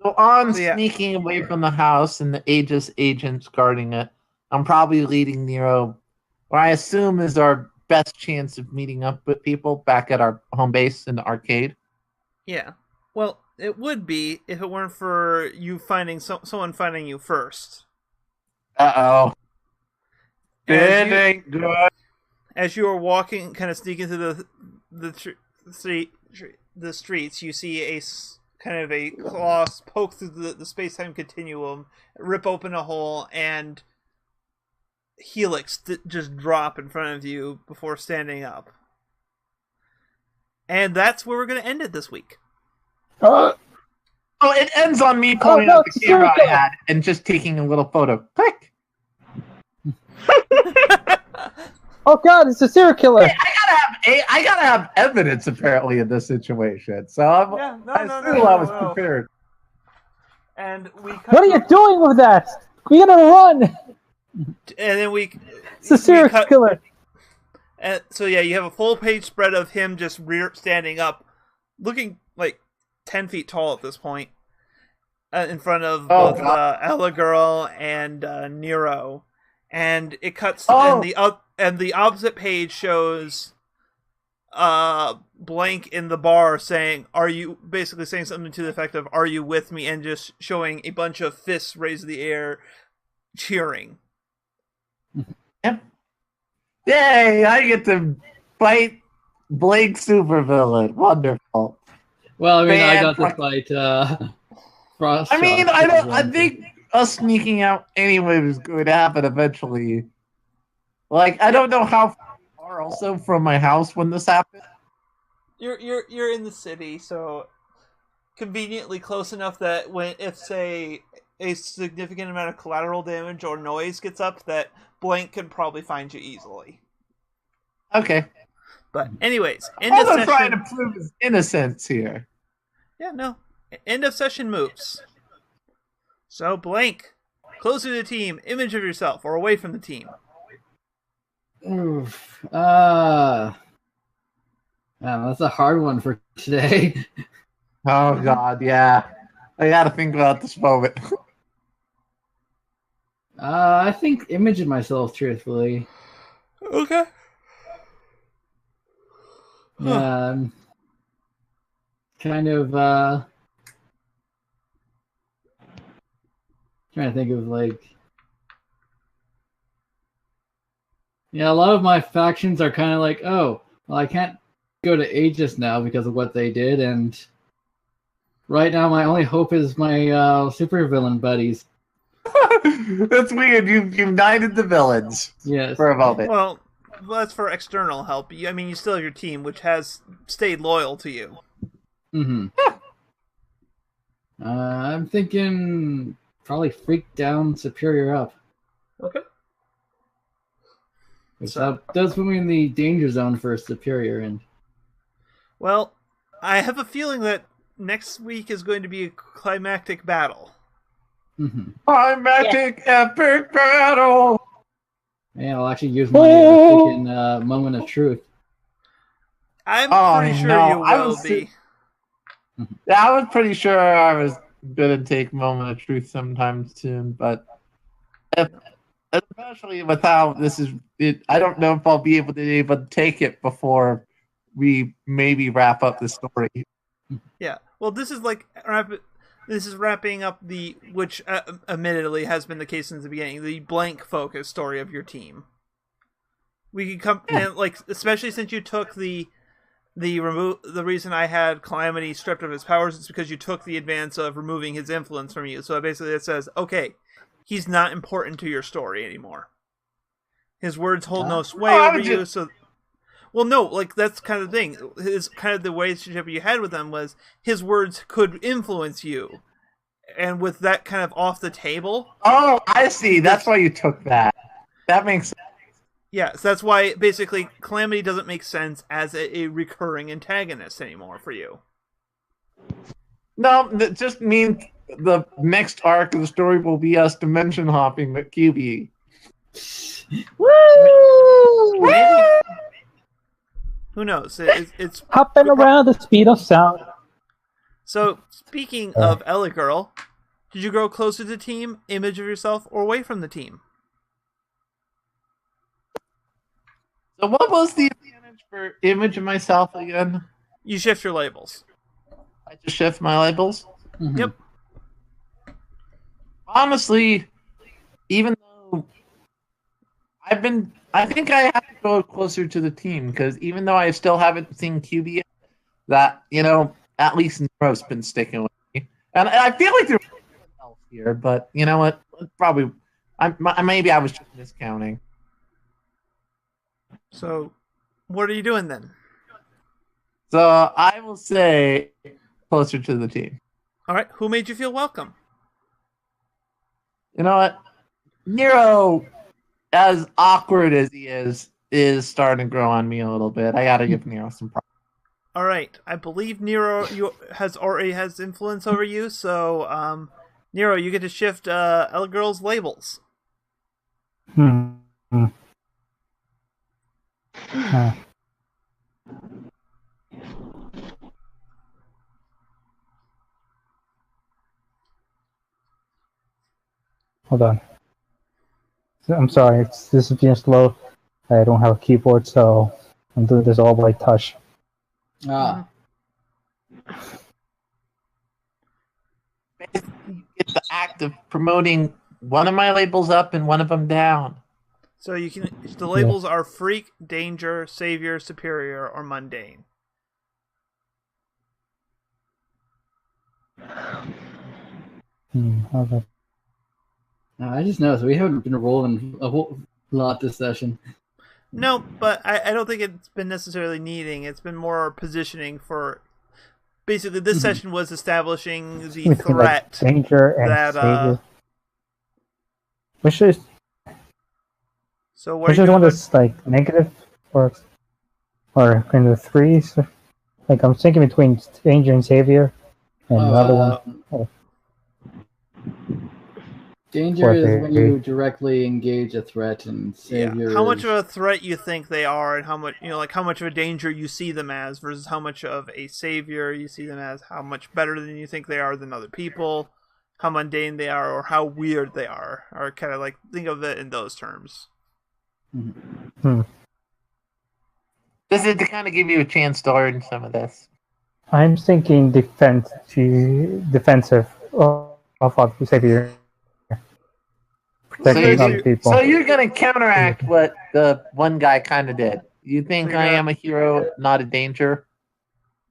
so on sneaking away from the house and the Aegis agents guarding it, I'm probably leading Nero, what I assume is our best chance of meeting up with people back at our home base in the arcade. Yeah. Well, it would be if it weren't for you finding someone finding you first. Uh-oh. It ain't good. As you are walking, kind of sneaking through the streets, you see a kind of a claw poke through the space-time continuum, rip open a hole, and Helix just drop in front of you before standing up. And that's where we're going to end it this week. Oh, it ends on me pulling out the camera I had and just taking a little photo. Click. Oh God, it's a serial killer! Hey, I gotta have evidence apparently in this situation, so I was prepared. And what are you doing with that? We gotta run. And then it's a serial killer. And so yeah, you have a full page spread of him just standing up, looking 10 feet tall at this point, in front of both Ella Girl and Nero. And it cuts, and the opposite page shows blank in the bar saying, basically saying something to the effect of, "Are you with me?" and just showing a bunch of fists raised in the air, cheering. Yep. Yay! I get to fight Blake supervillain. Wonderful. Well, I mean, I Man, got to fight Frost. I mean, Shock, I which is don't. I one think us sneaking out anyway was going to happen eventually. Like, I don't know how far also from my house when this happened. You're in the city, so conveniently close enough that when if say a significant amount of collateral damage or noise gets up, that Blank can probably find you easily. Okay. But anyways, end of I'm trying to session. prove his innocence here. Yeah, no. End of session moves. So Blank, closer to the team, image of yourself, or away from the team. Oof. That's a hard one for today. Oh God, yeah. I got to think about this moment. I think imaging myself truthfully. Okay. Kind of trying to think of like, yeah, a lot of my factions are kind of like, oh, well, I can't go to Aegis now because of what they did, and right now my only hope is my supervillain buddies. That's weird. You've united the villains Yes. for a moment. Well, that's for external help. I mean, you still have your team, which has stayed loyal to you. Mm-hmm. I'm thinking probably freak down, superior up. Okay. So that does put me in the danger zone for superior, and well, I have a feeling that next week is going to be a climactic battle. mm-hmm. Climactic epic battle. Yeah, I'll actually use my freaking moment of truth. I'm pretty sure no, you will be. Yeah, I was pretty sure I was gonna take moment of truth sometime soon, but especially with how this is, I don't know if I'll be able to take it before we maybe wrap up the story. Yeah. Well, this is like wrapping up the, which admittedly has been the case since the beginning, the Blank focus story of your team. We can come and like, especially since you took the reason I had Calamity stripped of his powers is because you took the advance of removing his influence from you. So basically it says, okay, he's not important to your story anymore. His words hold no sway over you, so... Well, no, like, that's kind of the thing. His kind of the relationship you had with him was his words could influence you. And with that kind of off the table... Oh, I see. That's why you took that. That makes sense. Yeah, so that's why, basically, Calamity doesn't make sense as a recurring antagonist anymore for you. No, that just means the next arc of the story will be us dimension hopping with QB. Woo! Maybe. Who knows? It's Hopping around the speed of sound. So, speaking of Ella Girl, did you grow closer to the team, image of yourself, or away from the team? So what was the advantage for image of myself again? You shift your labels. I just shift my labels? Mm-hmm. Yep. Honestly, even though I think I have to go closer to the team, because even though I still haven't seen QB yet, that, at least Nero's been sticking with me. And I feel like there's someone else here, but you know what? Probably, maybe I was just discounting. So, what are you doing then? So I will say closer to the team. All right, who made you feel welcome? You know what? Nero, as awkward as he is starting to grow on me a little bit. I gotta give Nero some props. All right, I believe Nero already has influence over you, so Nero, you get to shift Ella Girl's labels. Hold on. I'm sorry, this is being slow. I don't have a keyboard, so I'm doing this all by touch. Ah. It's the act of promoting one of my labels up and one of them down. So the labels are freak, danger, savior, superior, or mundane. How's that? I just noticed we haven't been rolling a whole lot this session. No, but I don't think it's been necessarily needing. It's been more positioning for. Basically, this session was establishing the Between, threat danger and that. savior. Which is So what which are is you one doing? that's negative or kind of threes. I'm thinking between danger and savior, and another one. Danger is when you directly engage a threat, and savior how much is... of a threat you think they are, and how much how much of a danger you see them as, versus how much of a savior you see them as, how much better than you think they are than other people, how mundane they are, or how weird they are, or kind of think of it in those terms. This is to kind of give you a chance to learn some of this. I'm thinking defensive of the savior. Protecting other people. So you're going to counteract what the one guy kind of did. You think I am a hero, not a danger?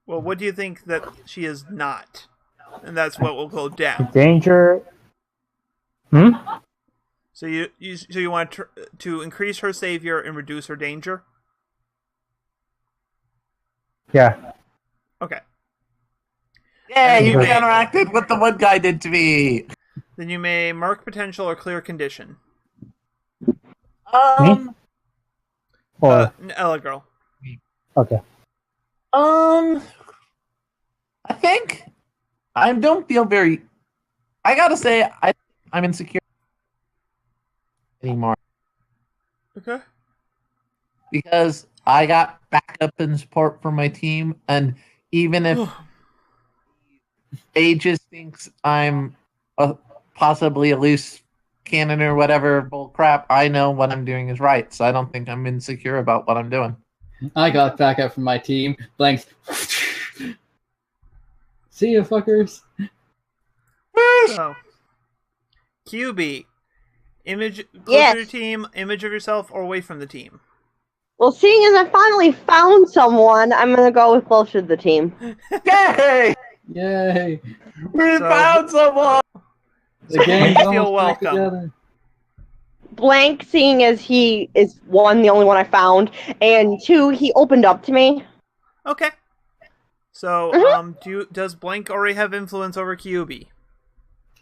Well, what do you think that she is not? And that's what will go down. Danger. So you want to increase her savior and reduce her danger? Yeah. Okay. Yeah, you counteracted what the one guy did to me. Then you may mark potential or clear condition. Or Ella girl. okay. I think I don't feel very. I gotta say, I'm insecure anymore. Okay. Because I got backup and support from my team, and even if Aegis thinks I'm possibly a loose cannon or whatever bullcrap, I know what I'm doing is right, so I don't think I'm insecure about what I'm doing. I got backup from my team. Blanks. See ya, fuckers. So, QB, image closer Yes. to your team, image of yourself, or away from the team. Well, seeing as I finally found someone, I'm gonna go with closer to the team. Yay! Yay! We found someone! The game's you feel almost back welcome. together. Blank, seeing as he is one, the only one I found, and two, he opened up to me. Okay. So, does Blank already have influence over QB?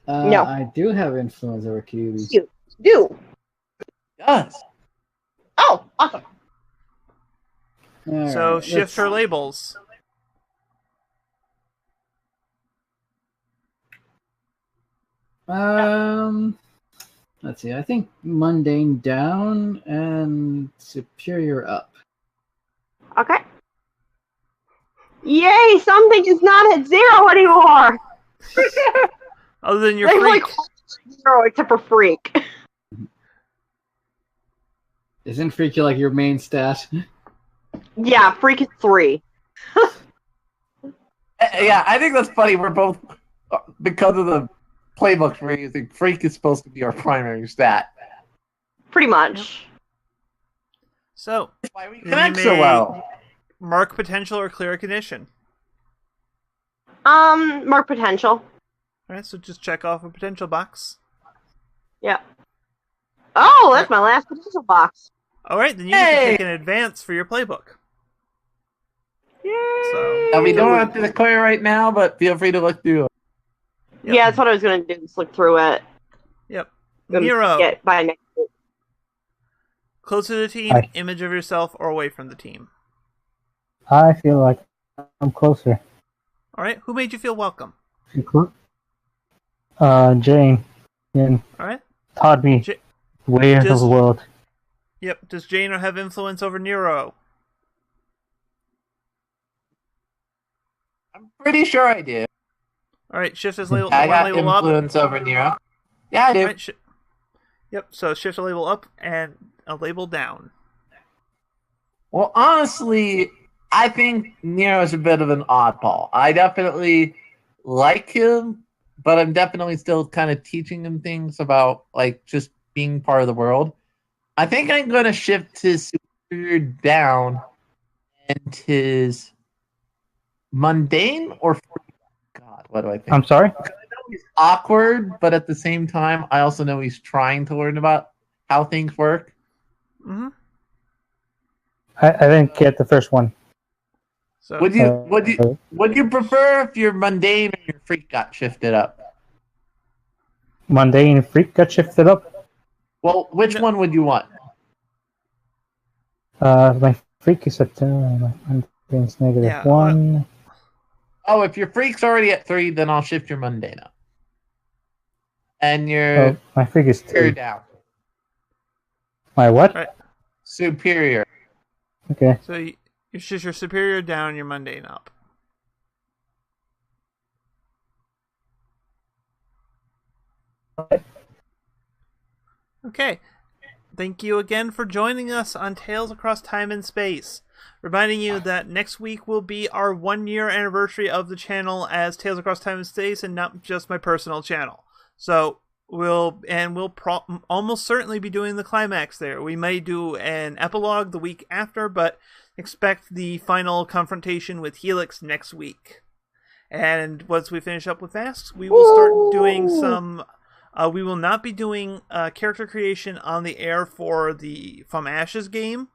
No. I do have influence over QB. You do. Yes. Oh, awesome. So shift her labels. Let's see. I think mundane down and superior up. Okay. Yay! Something is not at 0 anymore. Other than your There's freak. like 0 except for freak. Isn't freaky like your main stat? Yeah, freak is 3. Yeah, I think that's funny. We're both, because of the playbooks we're using, freak is supposed to be our primary stat. Pretty much. So, That's why we then connect you so may well. mark potential or clear a condition. Mark potential. Alright, so just check off a potential box. Yeah. Oh, that's my last potential box. Alright, then you get to take an advance for your playbook. Yay! So, Now, we don't have to declare right now, but feel free to look through it. Yep. Yeah, that's what I was gonna do. Just look through it. Yep. Gonna Nero, get by next week. closer to the team, Hi. image of yourself, or away from the team. I feel like I'm closer. Alright, who made you feel welcome? Jane Alright. taught me ways of just- the world. Yep, does Jane have influence over Nero? I'm pretty sure I do. Alright, shift his label, I one got label up. influence over Nero. Yeah, I do. Alright, yep, so shift a label up and a label down. Well, honestly, I think Nero's a bit of an oddball. I definitely like him, but I'm definitely still kind of teaching him things about, like, just being part of the world. I think I'm going to shift his superior down and his mundane or God, what do I think? I'm sorry. He's awkward, but at the same time, I also know he's trying to learn about how things work. Mm-hmm. I didn't get the first one. So Would you prefer if your mundane or your freak got shifted up? Mundane freak got shifted up. Well, which one would you want? My freak is at my mundane's -1. Oh, if your freak's already at 3, then I'll shift your mundane up. And your my freak is superior 2. down. My what? Right. Superior. Okay. So you shift your superior down, your mundane up. Okay. Thank you again for joining us on Tales Across Time and Space. Reminding you that next week will be our 1-year anniversary of the channel as Tales Across Time and Space, and not just my personal channel. So we'll almost certainly be doing the climax there. We may do an epilogue the week after, but expect the final confrontation with Helix next week. And once we finish up with Masks, we will start doing some. We will not be doing character creation on the air for the From Ashes game.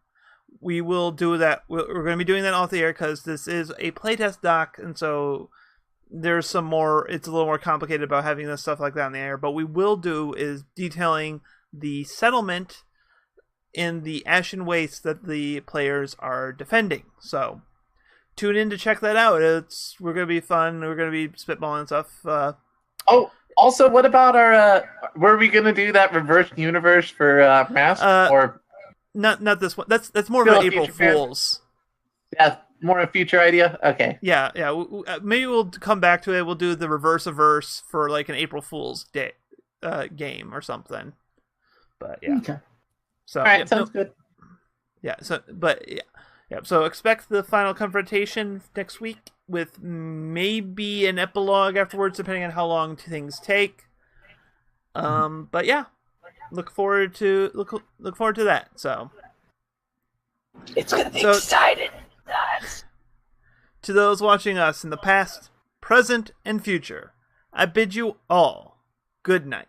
We will do that. We're going to be doing that off the air because this is a playtest doc, and so there's some more. It's a little more complicated about having this stuff like that on the air. But we will do is detailing the settlement in the Ashen Waste that the players are defending. So tune in to check that out. We're going to be fun. We're going to be spitballing stuff. Also, what about our? Were we going to do that reverse universe for Mask or? Not this one. That's more of an April Fool's. Yeah, more a future idea. Okay. Yeah. Maybe we'll come back to it. We'll do the reverse-averse for like an April Fool's Day game or something. But yeah. Okay. So all right, sounds good. Yeah. So expect the final confrontation next week with maybe an epilogue afterwards, depending on how long things take. But yeah. Look forward to that. So it's gonna be exciting. To those watching us in the past, present, and future, I bid you all good night.